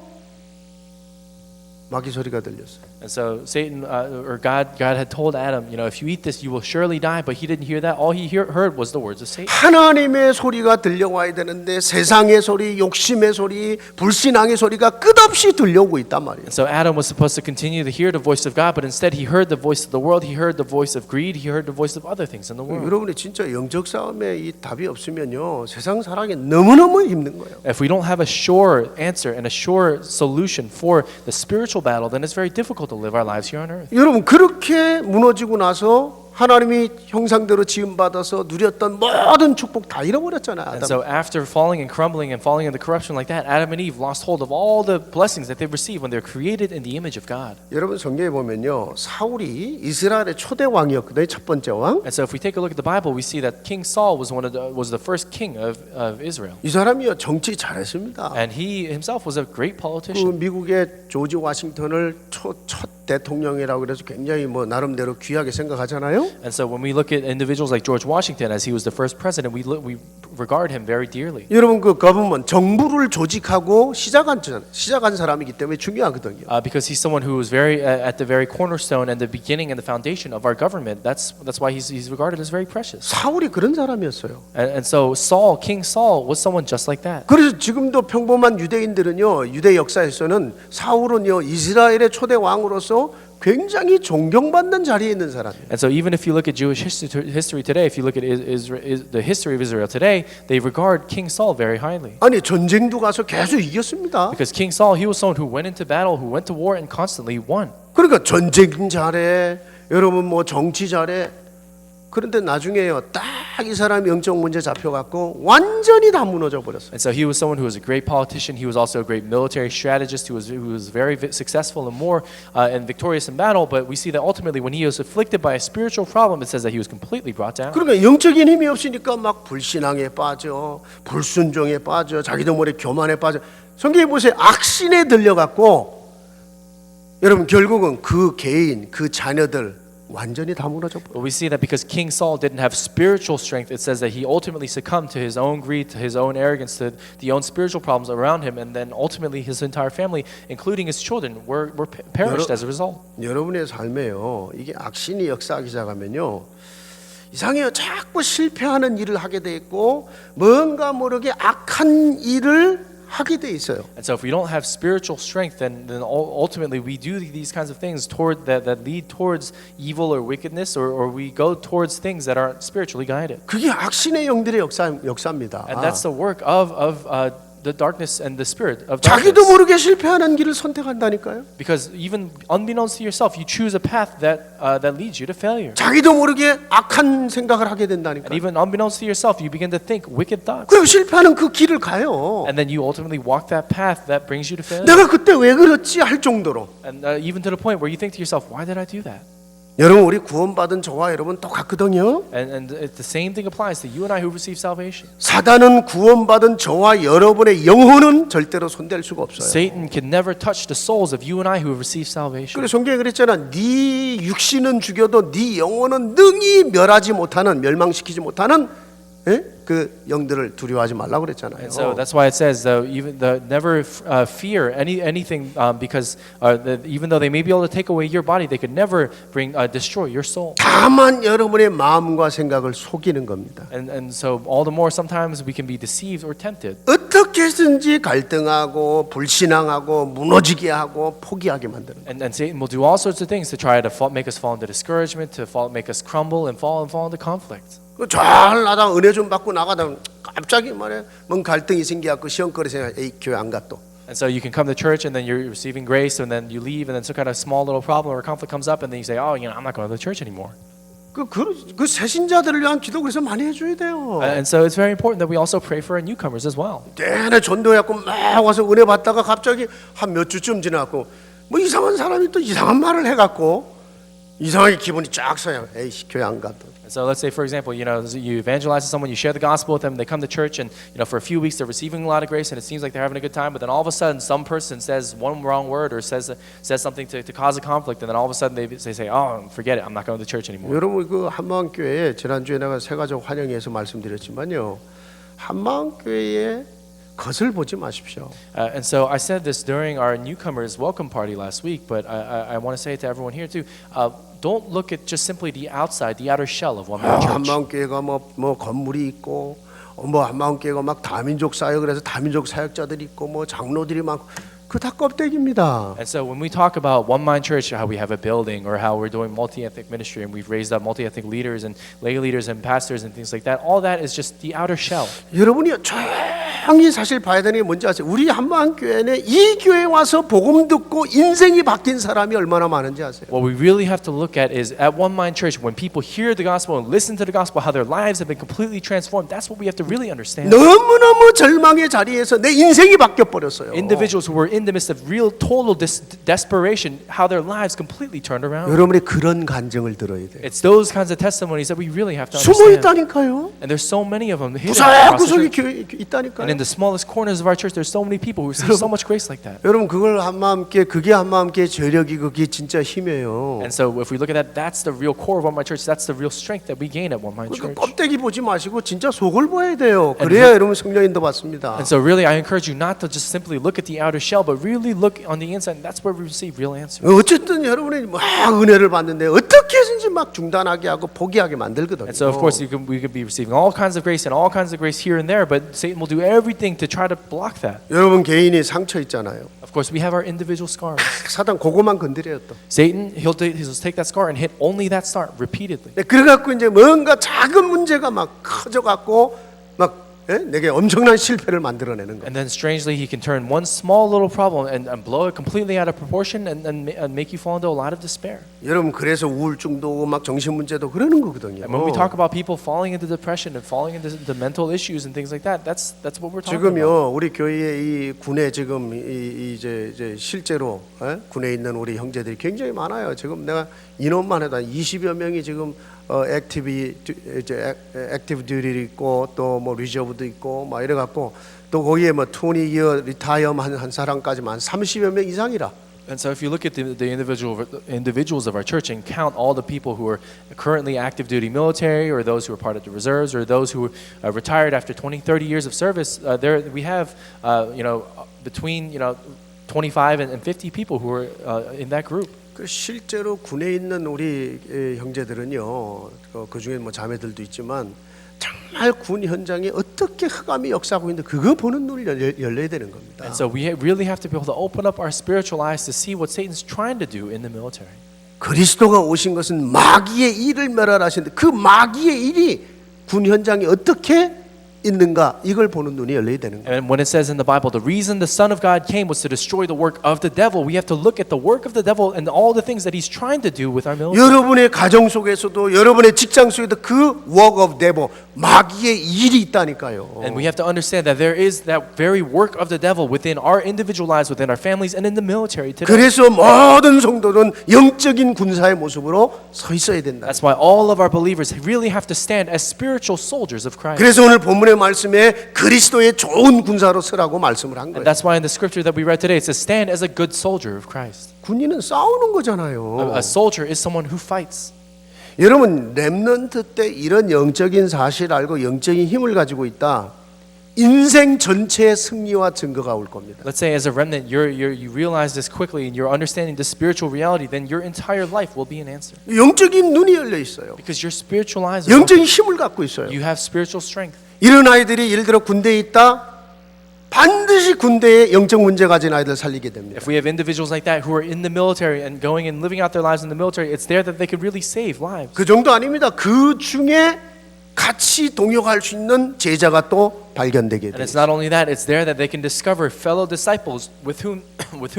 마귀 소리가 들렸어요. And so Satan or God had told Adam, if you eat this, you will surely die. But he didn't hear that. All he heard was the words of Satan. 하나님의 소리가 들려와야 되는데 세상의 소리, 욕심의 소리, 불신앙의 소리가 끝없이 들려오고 있단 말이에요. And so Adam was supposed to continue to hear the voice of God, but instead he heard the voice of the world. He heard the voice of greed. He heard the voice of other things in the world. 여러분이 진짜 영적 싸움에 이 답이 없으면요 세상 살아기 너무너무 힘든 거예요. If we don't have a sure answer and a sure solution for the spiritual battle, then it's very difficult to live our lives here on earth. 여러분 그렇게 무너지고 나서 하나님이 형상대로 지음받아서 누렸던 모든 축복 다 잃어버렸잖아요. And so after falling and crumbling and falling into corruption like that, Adam and Eve lost hold of all the blessings that they received when they're created in the image of God. 여러분 성경에 보면요 사울이 이스라엘의 초대 왕이었거든요. 첫 번째 왕. And so if we take a look at the Bible, we see that King Saul was the first king of Israel. 이 사람이요 정치 잘했습니다. And he himself was a great 그 politician. 미국의 조지 워싱턴을 첫 대통령이라고 그래서 굉장히 나름대로 귀하게 생각하잖아요. And so when we look at individuals like George Washington, as he was the first president, we regard him very dearly. 여러분 그 거부먼 정부를 조직하고 시작한 사람이기 때문에 중요하거든요. Because he's someone who was very at the very cornerstone and the beginning and the foundation of our government. That's why he's regarded as very precious. 사울이 그런 사람이었어요. And so King Saul was someone just like that. 그래서 지금도 평범한 유대인들은요 유대 역사에서는 사울은요 이스라엘의 초대 왕으로서 굉장히 존경받는 자리에 있는 사람이에요. And so even if you look at Jewish history today, if you look at the history of Israel today, they regard King Saul very highly. 아니 전쟁도 가서 계속 이겼습니다. Because King Saul, he was someone who went into battle, who went to war and constantly won. 그러니까 전쟁 잘해, 여러분 정치 잘해. 그런데 나중에요 딱 이 사람이 영적 문제 잡혀갖고 완전히 다 무너져 버렸어요. And so he was someone who was a great politician. He was also a great military strategist who was very successful in war and victorious in battle. But we see that ultimately, when he was afflicted by a spiritual problem, it says that he was completely brought down. 그러니까 영적인 힘이 없으니까 막 불신앙에 빠져, 불순종에 빠져, 자기도 모르게 교만에 빠져. 성경에 보세요 악신에 들려갖고 여러분 결국은 그 개인, 그 자녀들 완전히 다 무너져 버려. But we see that because King Saul didn't have spiritual strength, it says that he ultimately succumbed to his own greed, to his own arrogance, to the own spiritual problems around him, and then ultimately his entire family, including his children, were perished as a result. 여러분의 삶에요 이게 악신이 역사하기 시작하면요 이상해요. 자꾸 실패하는 일을 하게 돼 있고 뭔가 모르게 악한 일을 하게 돼 있어요. And so if we don't have spiritual strength, then ultimately we do these kinds of things toward that lead towards evil or wickedness, or we go towards things that aren't spiritually guided. 그게 악신의 영들의 역사입니다. And that's the work of the darkness and the spirit of 자기도 darkness. 모르게 실패하는 길을 선택한다니까요. Because even unbeknownst to yourself, you choose a path that leads you to failure. 자기도 모르게 악한 생각을 하게 And 된다니까요. even unbeknownst to yourself, you begin to think wicked thoughts. 그리고 실패하는 그 길을 가요. And then you ultimately walk that path that brings you to failure. 내가 그때 왜 그랬지 할 정도로. And even to the point where you think to yourself, why did I do that? 여러분 우리 구원받은 저와 여러분 똑같거든요. And the same thing applies to you and I who receive salvation. 사단은 구원받은 저와 여러분의 영혼은 절대로 손댈 수가 없어요. Satan can never touch the souls of you and I who have received salvation. 그래서 성경에 그랬잖아. 네 육신은 죽여도 네 영혼은 능히 멸하지 못하는 멸망시키지 못하는 그 영들을 두려워하지 말라고 그랬잖아요. And so that's why it says never fear anything because even though they may be able to take away your body, they could never destroy your soul. 다만 여러분의 마음과 생각을 속이는 겁니다. And so all the more sometimes we can be deceived or tempted. 어떻게든지 갈등하고 불신앙하고 무너지게 하고 포기하게 만드는 거예요. And Satan will do all sorts of things to try to make us fall into discouragement, to make us crumble and fall into conflict. 잘 나다 은혜 좀 받고 나가다 갑자기 말해 뭔 갈등이 생겨갖고 시험거리서 에이 교회 안 가 또. And so you can come to church and then you're receiving grace and then you leave and then some kind of small little problem or conflict comes up and then you say, oh, I'm not going to the church anymore. 그 새신자들을 위한 기도 그래서 많이 해줘야 돼요. And so it's very important that we also pray for our newcomers as well. 내내 전도해갖고 막 와서 은혜 받다가 갑자기 한 몇 주쯤 지나고 뭐 이상한 사람이 또 이상한 말을 해갖고 이상하게 기분이 쫙 서요. 에이씨 교회 안 가 또. So let's say, for example, you evangelize to someone, you share the gospel with them, they come to church, and for a few weeks they're receiving a lot of grace, and it seems like they're having a good time. But then all of a sudden, some person says one wrong word or says something to cause a conflict, and then all of a sudden they say, "Oh, forget it, I'm not going to the church anymore." 여러분 그 한마음교회 지난주에 내가 새가족 환영회에서 말씀드렸지만요, 한마음교회의 것을 보지 마십시오. And so I said this during our newcomers welcome party last week, but I want to say it to everyone here too. Don't look at just simply the outside, the outer shell of One Man Church. 한마음교회가 뭐 건물이 있고, 뭐 한마음교회가 막 다민족 사역 그래서 다민족 사역자들이 있고, 뭐 장로들이 많고. 그 다 껍데기입니다. And so when we talk about One Mind Church, how we have a building or how we're doing multi-ethnic ministry and we've raised up multi-ethnic leaders and lay leaders and pastors and things like that, all that is just the outer shell. 여러분이 조용히 사실 봐야 되는 게 뭔지 아세요? 우리 한마음교회는 이 교회 와서 복음 듣고 인생이 바뀐 사람이 얼마나 많은지 아세요? What we really have to look at is at One Mind Church, when people hear the gospel and listen to the gospel, how their lives have been completely transformed. That's what we have to really understand. 너무너무 절망의 자리에서 내 인생이 바뀌어 버렸어요. Individuals who were in the midst of real total desperation, how their lives completely turned around. 여러분이 그런 간증을 들어야 돼요. It's those kinds of testimonies that we really have to 숨어 understand. 있다니까요. And there's so many of them hidden across the 구석구석에 church. 교회 And 있다니까요. in the smallest corners of our church, there's so many people who receive so much grace like that. 여러분 그걸 한마음께 그게 한마음께 죄력이 그게 진짜 힘이에요. And so if we look at that, that's the real core of One Mind Church. That's the real strength that we gain at One Mind 그 Church. 껍데기 보지 마시고 진짜 속을 봐야 돼요. 그래야 여러분 성령인도 받습니다. And so really, I encourage you not to just simply look at the outer shell, but really look on the inside. And that's where we receive real answers. 어쨌든 여러분이 막 은혜를 받는데 어떻게 해서든지 막 중단하게 하고 포기하게 만들거든요. And so of course we could be receiving all kinds of grace and all kinds of grace here and there, but Satan will do everything to try to block that. 여러분 개인이 상처 있잖아요. Of course, we have our individual scars. 사단 그거만 건드려요 또. Satan, he'll take that scar and hit only that scar repeatedly. 그래갖고 이제 뭔가 작은 문제가 막 커져갖고 막 내게 엄청난 실패를 만들어내는 거예요. And then strangely, he can turn one small little problem and blow it completely out of proportion and make you fall into a lot of despair. 여러분 그래서 우울증도 오고 막 정신 문제도 그러는 거거든요. And when we talk about people falling into depression and falling into the mental issues and things like that, that's what we're talking about. 지금요 우리 교회의 이 군에 지금 이제 실제로 군에 있는 우리 형제들이 굉장히 많아요. 지금 내가 인원만 해도 한 20여 명이 지금 액티브 듀티를 있고 또 뭐 리저브도 있고 막 이래 갖고 또 거기에 뭐 20year 리타이엄 한 사람까지만 30여 명 이상이라. And so if you look at the individuals of our church and count all the people who are currently active duty military or those who are part of the reserves or those who are retired after 20, 30 years of service, there we have between 25 and 50 people who are in that group. 그 실제로 군에 있는 우리 형제들은요 그 중에 뭐 자매들도 있지만 정말 군 현장에 어떻게 흑암이 역사하고 있는데 그거 보는 눈을 열려야 되는 겁니다. And so we really have to be able to open up our spiritual eyes to see what Satan's trying to do in the military. 그리스도가 오신 것은 마귀의 일을 멸하라시는데 그 마귀의 일이 군 현장에 어떻게 있는가 이걸 보는 눈이 열려야 되는 거예요. And when it says in the Bible, the reason the Son of God came was to destroy the work of the devil, we have to look at the work of the devil and all the things that he's trying to do with our military. 여러분의 가정 속에서도 여러분의 직장 속에도 그 work of devil 마귀의 일이 있다니까요. And we have to understand that there is that very work of the devil within our individual lives, within our families, and in the military today. 그래서 모든 성도는 영적인 군사의 모습으로 서 있어야 된다. That's why all of our believers really have to stand as spiritual soldiers of Christ. 그래서 오늘 본문의 말씀에 그리스도의 좋은 군사로 서라고 말씀을 한 And 거예요. that's why in the scripture that we read today, it says, stand as a good soldier of Christ. 군인은 싸우는 거잖아요. A soldier is someone who fights. 여러분 렘넌트 때 이런 영적인 사실을 알고 영적인 힘을 가지고 있다. 인생 전체의 승리와 증거가 올 겁니다. Let's say as a remnant, you realize this quickly and you're understanding the spiritual reality, then your entire life will be an answer. 영적인 눈이 열려 있어요. Because your spiritual eyes are 영적인 힘을 갖고 있어요. open. You have spiritual strength. 이런 아이들이 예를 들어 군대에 있다. 반드시 군대에 영적 문제 가진 아이들 살리게 됩니다. If we have individuals like that who are in the military and going and living out their lives in the military, it's there that they could really save lives. 그 정도 아닙니다. 그 중에 같이 동역할 수 있는 제자가 또 발견되게 And 돼요. it's not only that, it's there that they can discover fellow disciples with whom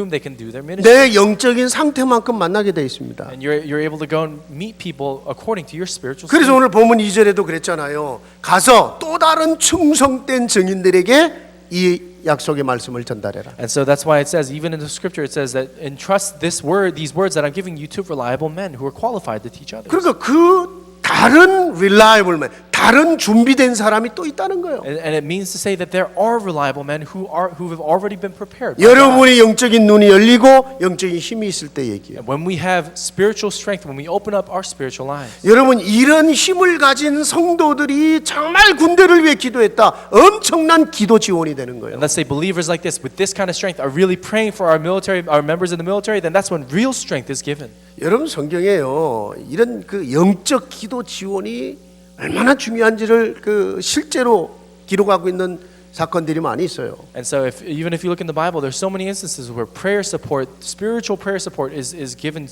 they can do their ministry. 내 영적인 상태만큼 만나게 돼 있습니다. And you're able to go and meet people according to your spiritual 그래서 state. 오늘 본문 2절에도 그랬잖아요. 가서 또 다른 충성된 증인들에게 이 약속의 말씀을 전달해라. And so that's why it says, even in the scripture, it says that entrust these words that I'm giving you to reliable men who are qualified to teach others. 그러니까 그 다른 reliable man, 다른 준비된 사람이 또 있다는 거예요. And it means to say that there are reliable men who have already been prepared. by God. 여러분의 영적인 눈이 열리고 영적인 힘이 있을 때 얘기해요. And when we have spiritual strength, when we open up our spiritual eyes, 여러분 이런 힘을 가진 성도들이 정말 군대를 위해 기도했다. 엄청난 기도 지원이 되는 거예요. and let's say believers like this, with this kind of strength, are really praying for our military, our members in the military, then that's when real strength is given. 여러분 성경에요. 이런 그 영적 기도 지원이 얼마나 중요한지를 그 실제로 기록하고 있는 사건들이 많이 있어요. And so, even if you look in the Bible, there's so many instances where prayer support, spiritual prayer support, is given,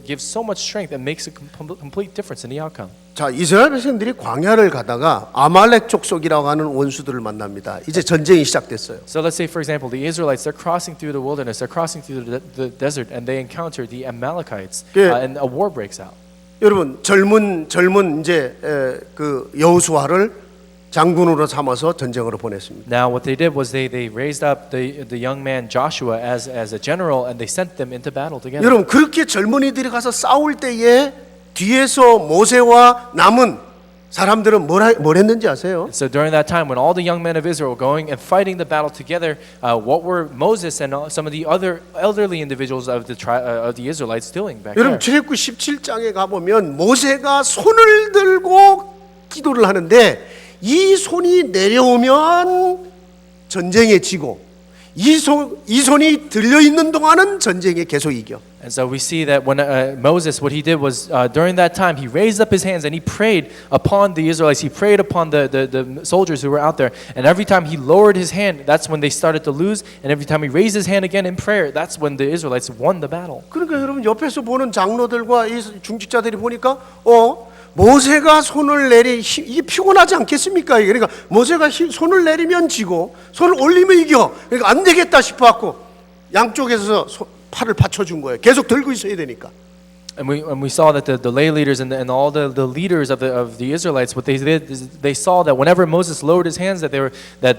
gives so much strength and makes a complete difference in the outcome. 자, 이스라엘 백성들이 광야를 가다가 아말렉 족속이라고 하는 원수들을 만납니다. 이제 전쟁이 시작됐어요. So let's say, for example, the Israelites, they're crossing through the wilderness, they're crossing through the desert, and they encounter the Amalekites, 예. and a war breaks out. 여러분 젊은 이제 그 여호수아를 장군으로 삼아서 전쟁으로 보냈습니다. Now, what they did was they raised up the young man Joshua as a general, and they sent them into battle together. 여러분 그렇게 젊은이들이 가서 싸울 때에 뒤에서 모세와 남은 사람들은 뭘 했는지 아세요? So during that time, when all the young men of Israel were going and fighting the battle together, what were Moses and some of the other elderly individuals of the Israelites doing back 여러분 there? 출애굽기 17장에 가 보면 모세가 손을 들고 기도를 하는데 이 손이 내려오면 전쟁에 지고 이 손이 들려 있는 동안은 전쟁에 계속 이겨. And so we see that when Moses, what he did was during that time, he raised up his hands and he prayed upon the Israelites. He prayed upon the soldiers who were out there. And every time he lowered his hand, that's when they started to lose. And every time he raised his hand again in prayer, that's when the Israelites won the battle. 그러니까 여러분 옆에서 보는 장로들과 이 중직자들이 보니까 모세가 손을 이게 피곤하지 않겠습니까? 그러니까 모세가 손을 내리면 지고 손을 올리면 이겨. 그러니까 안 되겠다 싶어갖고 양쪽에서 팔을 받쳐준 거예요. 계속 들고 있어야 되니까. And we saw that the lay leaders and all the leaders of the Israelites, what they did is they saw that whenever Moses lowered his hands, that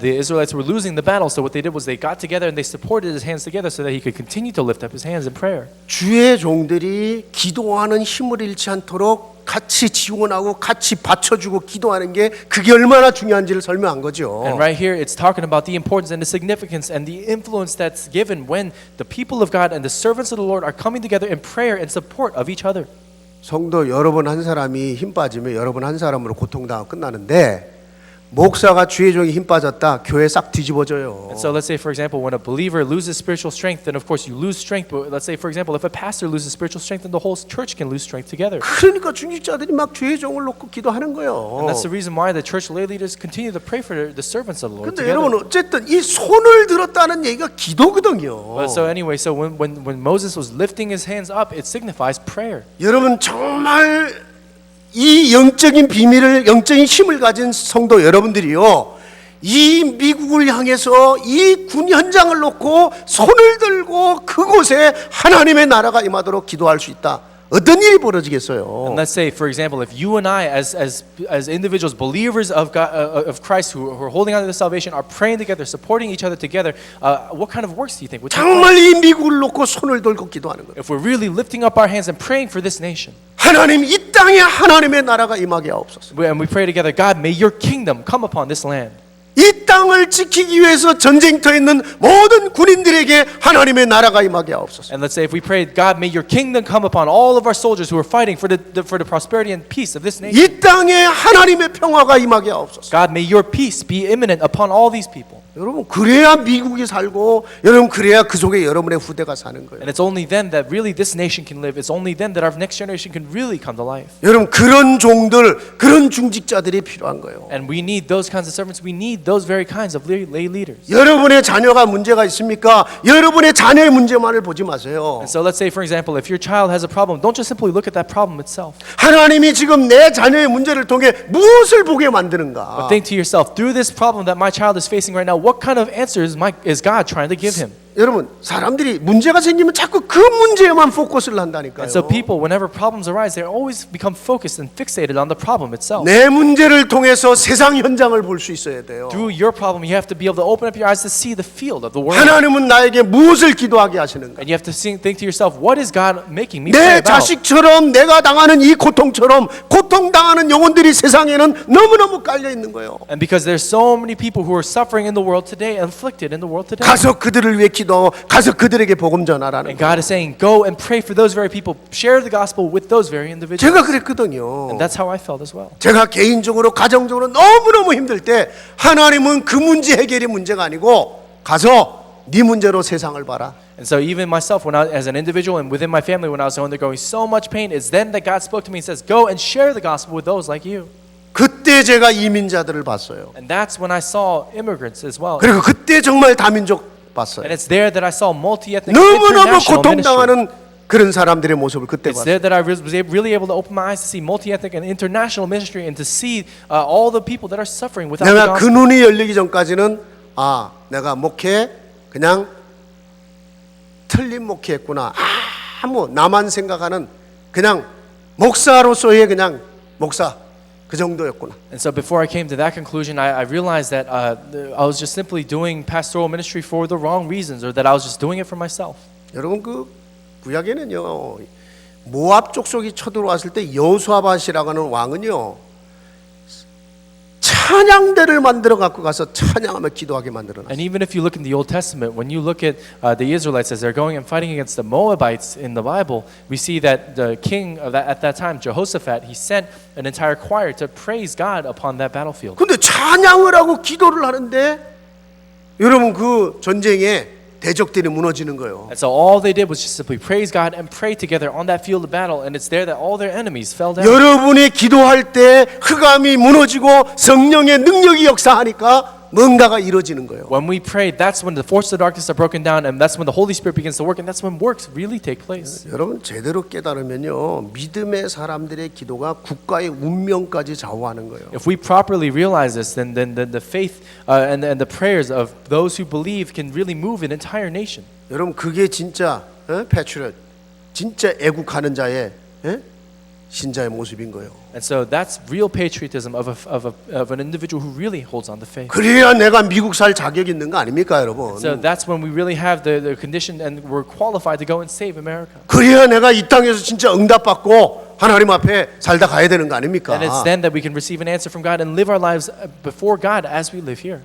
the Israelites were losing the battle. So what they did was they got together and they supported his hands together so that he could continue to lift up his hands in prayer. 주의 종들이 기도하는 힘을 잃지 않도록 같이 지원하고 같이 받쳐주고 기도하는 게 그게 얼마나 중요한지를 설명한 거죠. And right here, it's talking about the importance and the significance and the influence that's given when the people of God and the servants of the Lord are coming together in prayer and support of each other. 성도 여러분 한 사람이 힘 빠지면 여러분 한 사람으로 고통당하고 끝나는데 목사가 주의 종이 힘 빠졌다. 교회 싹 뒤집어져요. And so let's say, for example, when a believer loses spiritual strength, then of course you lose strength. But let's say, for example, if a pastor loses spiritual strength, then the whole church can lose strength together. 그러니까 중직자들이 막 주의 종을 놓고 기도하는 And 거예요. that's the reason why the church lay leaders continue to pray for the servants of the Lord 근데 together. 여러분 어쨌든 이 손을 들었다는 얘기가 기도거든요. But so anyway, so when Moses was lifting his hands up, it signifies prayer. 여러분 정말 이 영적인 비밀을 영적인 힘을 가진 성도 여러분들이요. 이 미국을 향해서 이 군 현장을 놓고 손을 들고 그곳에 하나님의 나라가 임하도록 기도할 수 있다. 어떤 일이 벌어지겠어요? And let's say, for example, if you and I, as individuals, believers of God, of Christ, who are holding on to the salvation, are praying together, supporting each other together, what kind of works do you think would take place? 정말 이 미국을 놓고 손을 들고 기도하는 거예요. If we're really lifting up our hands and praying for this nation, 하나님 이 땅에 하나님의 나라가 임하게 하옵소서. and we pray together, God, may your kingdom come upon this land. 이 땅을 지키기 위해서 전쟁터에 있는 모든 군인들에게 하나님의 나라가 임하게 하옵소서. And let's say, if we pray, God, may your kingdom come upon all of our soldiers who are fighting for the prosperity and peace of this nation. 이 땅에 하나님의 평화가 임하게 하옵소서. God, may your peace be imminent upon all these people. 여러분 그래야 미국이 살고 여러분 그래야 그 속에 여러분의 후대가 사는 거예요. And it's only then that really this nation can live. It's only then that our next generation can really come to life. 여러분 그런 종들, 그런 중직자들이 필요한 거예요. And we need those kinds of servants. We need those very kinds of lay leaders. 여러분의 자녀가 문제가 있습니까? 여러분의 자녀의 문제만을 보지 마세요. And so let's say, for example, if your child has a problem, don't just simply look at that problem itself. 하나님이 지금 내 자녀의 문제를 통해 무엇을 보게 만드는가? But think to yourself, through this problem that my child is facing right now, what kind of answers is God trying to give him? 여러분 사람들이 문제가 생기면 자꾸 그 문제에만 포커스를 한다니까요. And so people, whenever problems arise, they always become focused and fixated on the problem itself. 내 문제를 통해서 세상 현장을 볼 수 있어야 돼요. Through your problem, you have to be able to open up your eyes to see the field of the world. 하나님은 나에게 무엇을 기도하게 하시는가? And you have to think to yourself, what is God making me 내 pray about? 자식처럼 내가 당하는 이 고통처럼 고통당하는 영혼들이 세상에는 너무너무 깔려 있는 거예요. And because there's so many people who are suffering in the world today, afflicted in the world today. 가서 그들을 위해 기도하고 가서 그들에게 복음 전하라는 And 거예요. God is saying, go and pray for those very people. Share the gospel with those very individuals. 제가 그랬거든요. And that's how I felt as well. 제가 개인적으로 가정적으로 너무너무 힘들 때 하나님은 그 문제 해결이 문제가 아니고 가서 네 문제로 세상을 봐라. And so even myself, as an individual and within my family, when I was undergoing so much pain, it's then that God spoke to me and says, go and share the gospel with those like you. 그때 제가 이민자들을 봤어요. And that's when I saw immigrants as well. 그리고 그때 정말 다민족 봤어요. And it's there that I saw multi-ethnic 너무너무 international ministry. 고통당하는 그런 사람들의 모습을 그때 It's 봤어요. there that I was really able to open my eyes to see multi-ethnic and international ministry and to see all the people that are suffering without the 내가 그 gospel. 눈이 열리기 전까지는 내가 목회 그냥 틀린 목회했구나. 아무 나만 생각하는 그냥 목사로서의 그냥 목사 그 정도였구나. And so before I came to that conclusion, I realized that I was just simply doing pastoral ministry for the wrong reasons, or that I was just doing it for myself. 여러분 그 구약에는요 모압 족속이 쳐들어왔을 때 여호수아밧이라고 하는 왕은요 찬양대를 만들어 갖고 가서 찬양하며 기도하게 만들어놨어요. And even if you look in the Old Testament, when you look at the Israelites as they're going and fighting against the Moabites in the Bible, we see that the king of at that time, Jehoshaphat, he sent an entire choir to praise God upon that battlefield. 근데 찬양을 하고 기도를 하는데 여러분 그 전쟁에 대적들이 무너지는 거예요. And so all they did was just simply praise God and pray together on that field of battle, and it's there that all their enemies fell down. 여러분이 기도할 때 흑암이 무너지고 성령의 능력이 역사하니까 뭔가가 이루어지는 거예요. When we pray, that's when the forces of darkness are broken down, and that's when the Holy Spirit begins to work, and that's when works really take place. 여러분 제대로 깨달으면요 믿음의 사람들의 기도가 국가의 운명까지 좌우하는 거예요. If we properly realize this, then the faith and the prayers of those who believe can really move an entire nation. 여러분 그게 진짜 패트리엇 진짜 애국하는 자의 신자의 모습인 거예요. And so that's real patriotism of an individual who really holds on to faith. 그래야 내가 미국 살 자격이 있는 거 아닙니까, 여러분? So that's when we really have the condition and we're qualified to go and save America. 그래야 내가 이 땅에서 진짜 응답받고 하나님 앞에 살다 가야 되는 거 아닙니까? And it's then that we can receive an answer from God and live our lives before God as we live here.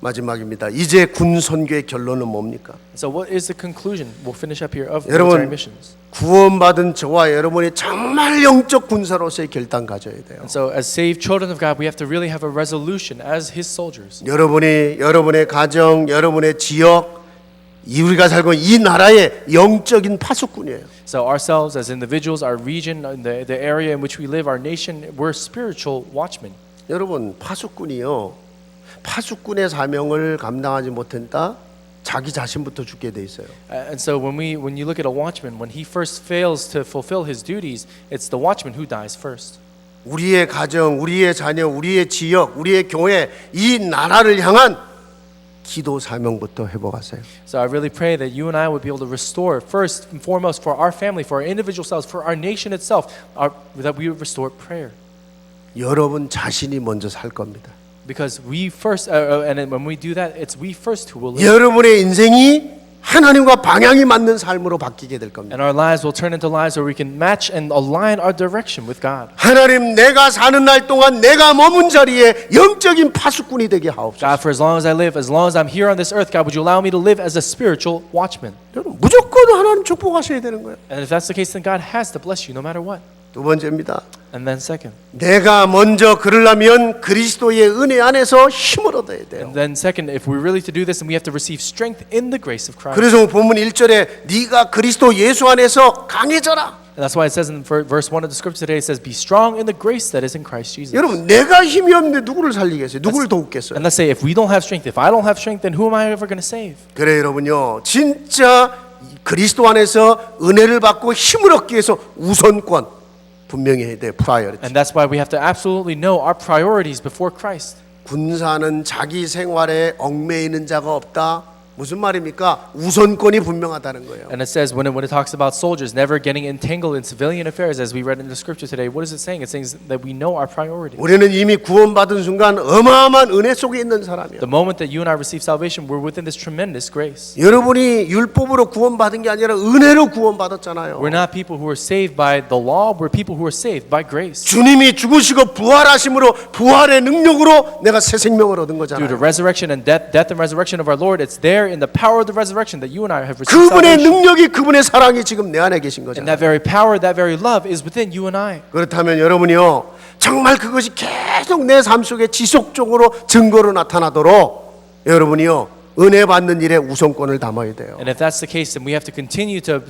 마지막입니다. 이제 군 선교의 결론은 뭡니까? So what is the conclusion? We'll finish up here of 여러분, military missions. 구원받은 저와 여러분이 정말 영적 군사로서의 결단 가져야 돼요. And so as saved children of God, we have to really have a resolution as His soldiers. 여러분이 여러분의 가정, 여러분의 지역, 우리가 살고 있는 이 나라의 영적인 파수꾼이에요. So ourselves as individuals, our region, the area in which we live, our nation, we're spiritual watchmen. 여러분, 파수꾼이요. 파수꾼의 사명을 감당하지 못했다. 자기 자신부터 죽게 돼 있어요. And so when you look at a watchman, when he first fails to fulfill his duties, it's the watchman who dies first. 우리의 가정, 우리의 자녀, 우리의 지역, 우리의 교회, 이 나라를 향한 기도 사명부터 회복하세요. So I really pray that you and I would be able to restore first and foremost for our family, for our individual selves, for our nation itself, that we would restore prayer. 여러분 자신이 먼저 살 겁니다. Because we first, and when we do that, it's we first who will live. 여러분의 인생이 하나님과 방향이 맞는 삶으로 바뀌게 될 겁니다. And our lives will turn into lives where we can match and align our direction with God. 하나님, 내가 사는 날 동안 내가 머문 자리에 영적인 파수꾼이 되게 하옵소서. God, for as long as I live, as long as I'm here on this earth, God, would you allow me to live as a spiritual watchman? 여러분 무조건 하나님 축복하셔야 되는 거예요. And if that's the case, then God has to bless you no matter what. 두 번째입니다. And then second. 내가 먼저 그러려면 그리스도의 은혜 안에서 힘을 얻어야 돼요. And then second, if we're really to do this, then we have to receive strength in the grace of Christ. 그래서 본문 1절에 네가 그리스도 예수 안에서 강해져라. And that's why it says in verse 1 of the scripture today, it says, be strong in the grace that is in Christ Jesus. 여러분 내가 힘이 없는데 누구를 살리겠어요? 누구를 돕겠어요? And let's say, if we don't have strength, if I don't have strength, then who am I ever going to save? 그래 여러분요, 진짜 그리스도 안에서 은혜를 받고 힘을 얻기 위해서 우선권 분명히 해야 돼요. 프라이어리티. And that's why we have to absolutely know our priorities before Christ. 군사는 자기 생활에 얽매이는 자가 없다. 무슨 말입니까? 우선권이 분명하다는 거예요. And it says when it talks about soldiers never getting entangled in civilian affairs, as we read in the scripture today, what is it saying? It's saying that we know our priorities. 우리는 이미 구원받은 순간 어마어마한 은혜 속에 있는 사람이에요. The moment that you and I receive salvation, we're within this tremendous grace. 여러분이 율법으로 구원받은 게 아니라 은혜로 구원받았잖아요. We're not people who are saved by the law, we're people who are saved by grace. 주님이 죽으시고 부활하심으로 부활의 능력으로 내가 새 생명을 얻은 Due to 거잖아요. resurrection and death and resurrection of our Lord, it's there in the power of the resurrection that you and I have received 그분의 salvation. 능력이 그분의 사랑이 지금 내 안에 계신 And 거잖아요. that very power, that very love is within you and I. 그렇다면 여러분이요, 정말 그것이 계속 내 삶 속에 지속적으로 증거로 나타나도록 여러분이요 은혜 받는 일에 우선권을 담아야 돼요. And if that's the case, then we have to continue to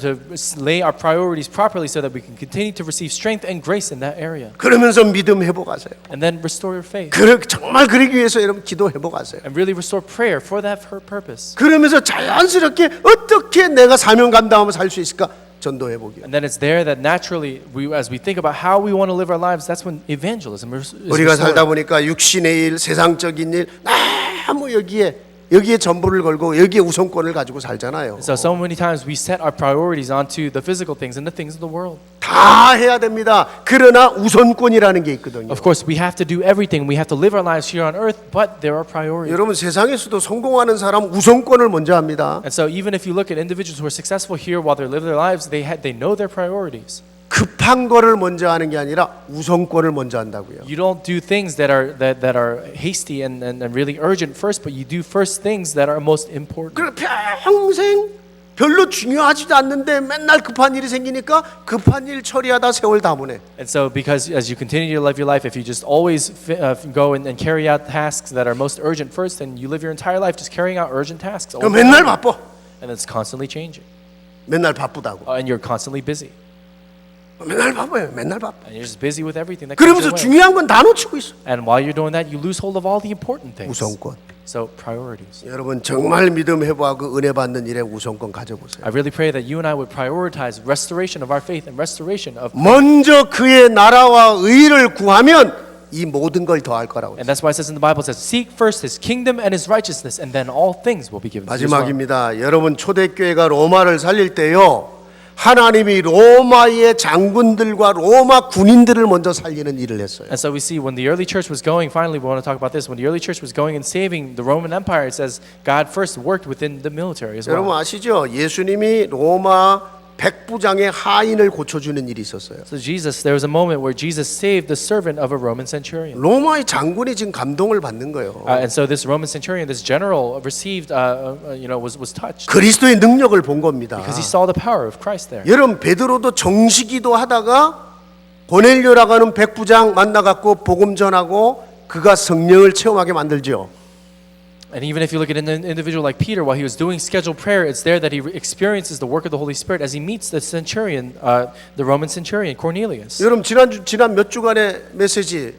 lay our priorities properly so that we can continue to receive strength and grace in that area. 그러면서 믿음 회복하세요. And then restore your faith. 정말 그러기 위해서 여러분 기도 회복하세요. And really restore prayer for that purpose. 그러면서 자연스럽게 어떻게 내가 사명 감당하며 살 수 있을까? 전도 회복이요. And then it's there that naturally, as we think about how we want to live our lives, that's when evangelism is 우리가 살다 restored. 보니까 육신의 일, 세상적인 일 너무 여기에 전부를 걸고 여기에 우선권을 가지고 살잖아요. So many times we set our priorities onto the physical things and the things of the world. 다 해야 됩니다. 그러나 우선권이라는 게 있거든요. Of course, we have to do everything. We have to live our lives here on earth, but there are priorities. 여러분 세상에서도 성공하는 사람 우선권을 먼저 합니다. And so even if you look at individuals who are successful here while they live their lives, they know their priorities. 급한 거를 먼저 하는 게 아니라 우선권을 먼저 한다고요. You don't do things that are hasty and really urgent first, but you do first things that are most important. 그래 평생 별로 중요하지도 않는데 맨날 급한 일이 생기니까 급한 일 처리하다 세월 다 보내. And so because as you continue to live your life, if you just always go and carry out tasks that are most urgent first, then you live your entire life just carrying out urgent tasks. 그럼 맨날 바빠. And it's constantly changing. 맨날 바쁘다고. And you're constantly busy. 맨날 바빠요. 맨날 바빠. And you're just busy with everything that comes 그러면서 your way. 중요한 건 다 놓치고 있어. And while you're doing that, you lose hold of all the important things. 우선권. So priorities. 여러분 정말 믿음 회복하고 은혜 받는 일에 우선권 가져보세요. I really pray that you and I would prioritize restoration of our faith and restoration of. 먼저 그의 나라와 의를 구하면 이 모든 걸 더할 거라고. And that's why it says in the Bible, it says, "Seek first His kingdom and His righteousness, and then all things will be given." to you as well." 마지막입니다. 여러분 초대교회가 로마를 살릴 때요. 하나님이 로마의 장군들과 로마 군인들을 먼저 살리는 일을 했어요. And so we see when the early church was going, finally we want to talk about this, when the early church was going and saving the Roman Empire, it says God first worked within the military as 여러분 well. 아시죠? 예수님이 로마 백부장의 하인을 고쳐주는 일이 있었어요. So there was a moment where Jesus saved the servant of a Roman centurion. 로마의 장군이 지금 감동을 받는 거예요. And so this Roman centurion, this general, received, was touched 그리스도의 능력을 본 겁니다. because he saw the power of Christ there. 여러분 베드로도 정시기도 하다가 고넬료라고 하는 백부장 만나갖고 복음 전하고 그가 성령을 체험하게 만들죠. And even if you look at an individual like Peter, while he was doing scheduled prayer, it's there that he experiences the work of the Holy Spirit as he meets the centurion, the Roman centurion Cornelius. 여러분 지난 몇 주간의 메시지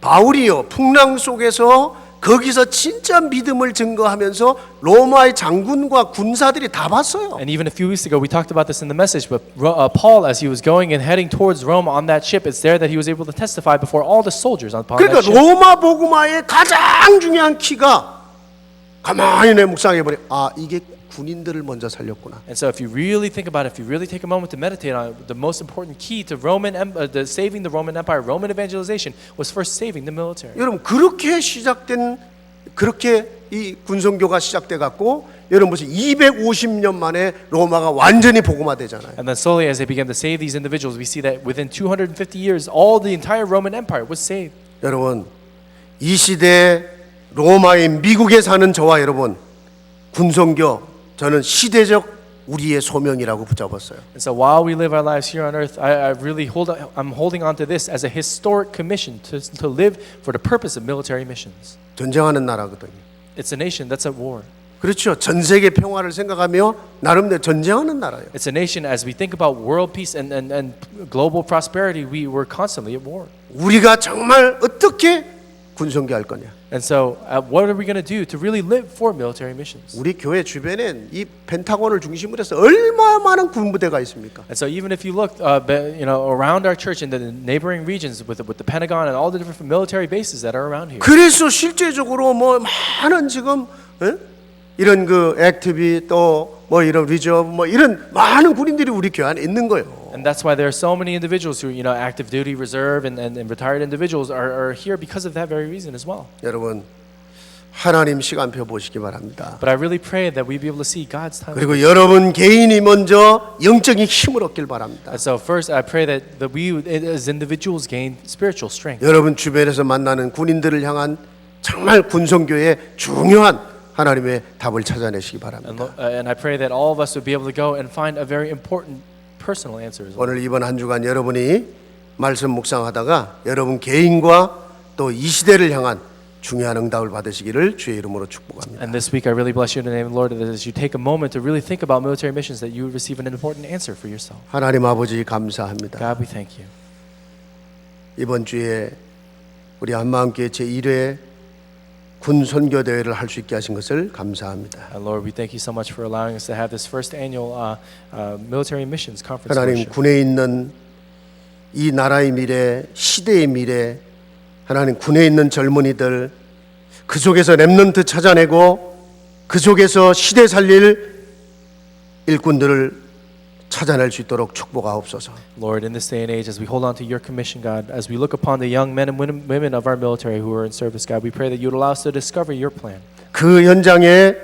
바울이요 풍랑 속에서 거기서 진짜 믿음을 증거하면서 로마의 장군과 군사들이 다 봤어요. And even a few weeks ago, we talked about this in the message. But Paul, as he was going and heading towards Rome on that ship, it's there that he was able to testify before all the soldiers upon 그러니까 that ship. 로마 복음화의 가장 중요한 키가 가만히 내 묵상해 보니 이게 군인들을 먼저 살렸구나. And so, if you really think about it, if you really take a moment to meditate on it, the most important key to saving the Roman Empire, Roman evangelization, was first saving the military. 여러분 그렇게 이 군성교가 시작돼 갖고 여러분 무슨 250년 만에 로마가 완전히 복음화되잖아요. And then slowly, as they began to save these individuals, we see that within 250 years, the entire Roman Empire was saved. 여러분 이 시대 로마의 미국에 사는 저와 여러분 군성교 저는 시대적 우리의 소명이라고 붙잡았어요. And so while we live our lives here on earth, I'm holding on to this as a historic commission to live for the purpose of military missions. 전쟁하는 나라거든요. It's a nation that's at war. 그렇죠. 전 세계 평화를 생각하며 나름대로 전쟁하는 나라예요. It's a nation, as we think about world peace and global prosperity, we're constantly at war. 우리가 정말 어떻게 군성교할 거냐? And so, what are we going to do to really live for military missions? 우리 교회 주변엔 이 펜타곤을 중심으로 해서 얼마나 많은 군부대가 있습니까? And so, even if you look, around our church in the neighboring regions with the Pentagon and all the different military bases that are around here. 그래서 실제적으로 뭐 많은 지금 이런 그 액티비 또 뭐 이런 리저브 뭐 이런 많은 군인들이 우리 교회 안에 있는 거예요. And that's why there are so many individuals who, active duty reserve and retired individuals are here because of that very reason as well. 여러분 하나님 시간표 보시기 바랍니다. But I really pray that we be able to see God's time. 그리고 여러분 개인이 먼저 영적인 힘을 얻길 바랍니다. And so first, I pray that we as individuals gain spiritual strength. 여러분 주변에서 만나는 군인들을 향한 정말 군성교의 중요한 하나님의 답을 찾아내시기 바랍니다. And I pray that all of us would be able to go and find a very important personal answer as well. 오늘 이번 한 주간 여러분이 말씀 묵상하다가 여러분 개인과 또 이 시대를 향한 중요한 응답을 받으시기를 주의 이름으로 축복합니다. And this week I really bless you in the name of the Lord that as you take a moment to really think about military missions that you would receive an important answer for yourself. 하나님 아버지 감사합니다. God, we thank you. 이번 주에 우리 한마음교회 제1회 군 선교 대회를 할 수 있게 하신 것을 감사합니다. And Lord, we thank you so much for allowing us to have this first annual military missions conference. 하나님 군에 있는 이 나라의 미래, 시대의 미래, 하나님 군에 있는 젊은이들 그 속에서 렘넌트 찾아내고 그 속에서 시대 살릴 일꾼들을 찾아낼 수 있도록 축복하옵소서. Lord, in this day and age, as we hold on to your commission, God, as we look upon the young men and women of our military who are in service, God, we pray that you would allow us to discover your plan. 그 현장에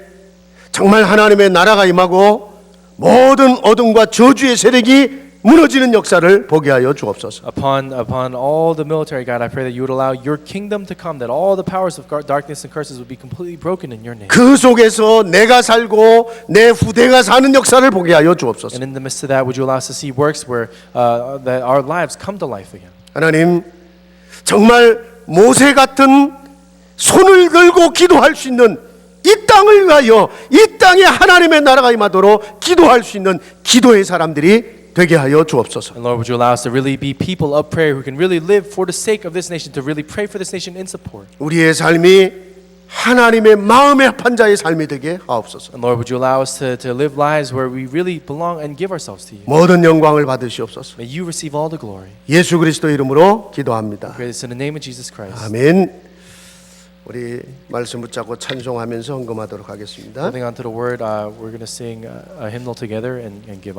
정말 하나님의 나라가 임하고 모든 어둠과 저주의 세력이 무너지는 역사를 보게 하여 주옵소서. Upon all the military, God, I pray that you would allow your kingdom to come, that all the powers of darkness and curses would be completely broken in your name. 그 속에서 내가 살고 내 후대가 사는 역사를 보게 하여 주옵소서. And in the midst of that, would you allow us to see works where that our lives come to life again? 하나님 정말 모세 같은 손을 걸고 기도할 수 있는 이 땅을 위하여 이 땅에 하나님의 나라가 임하도록 기도할 수 있는 기도의 사람들이 되게 하여 주옵소서. And Lord, would you allow us to really be people of prayer who can really live for the sake of this nation, to really pray for this nation in support. 우리의 삶이 하나님의 마음에 합한 자의 삶이 되게 하옵소서. And Lord, would you allow us to live lives where we really belong and give ourselves to you? 모든 영광을 받으시옵소서. May you receive all the glory. 예수 그리스도 이름으로 기도합니다. Pray this in the name of Jesus Christ. 아멘. 우리 말씀 붙잡고 찬송하면서 헌금하도록 하겠습니다. Holding on to the word, we're going to sing a hymnal together and give offering.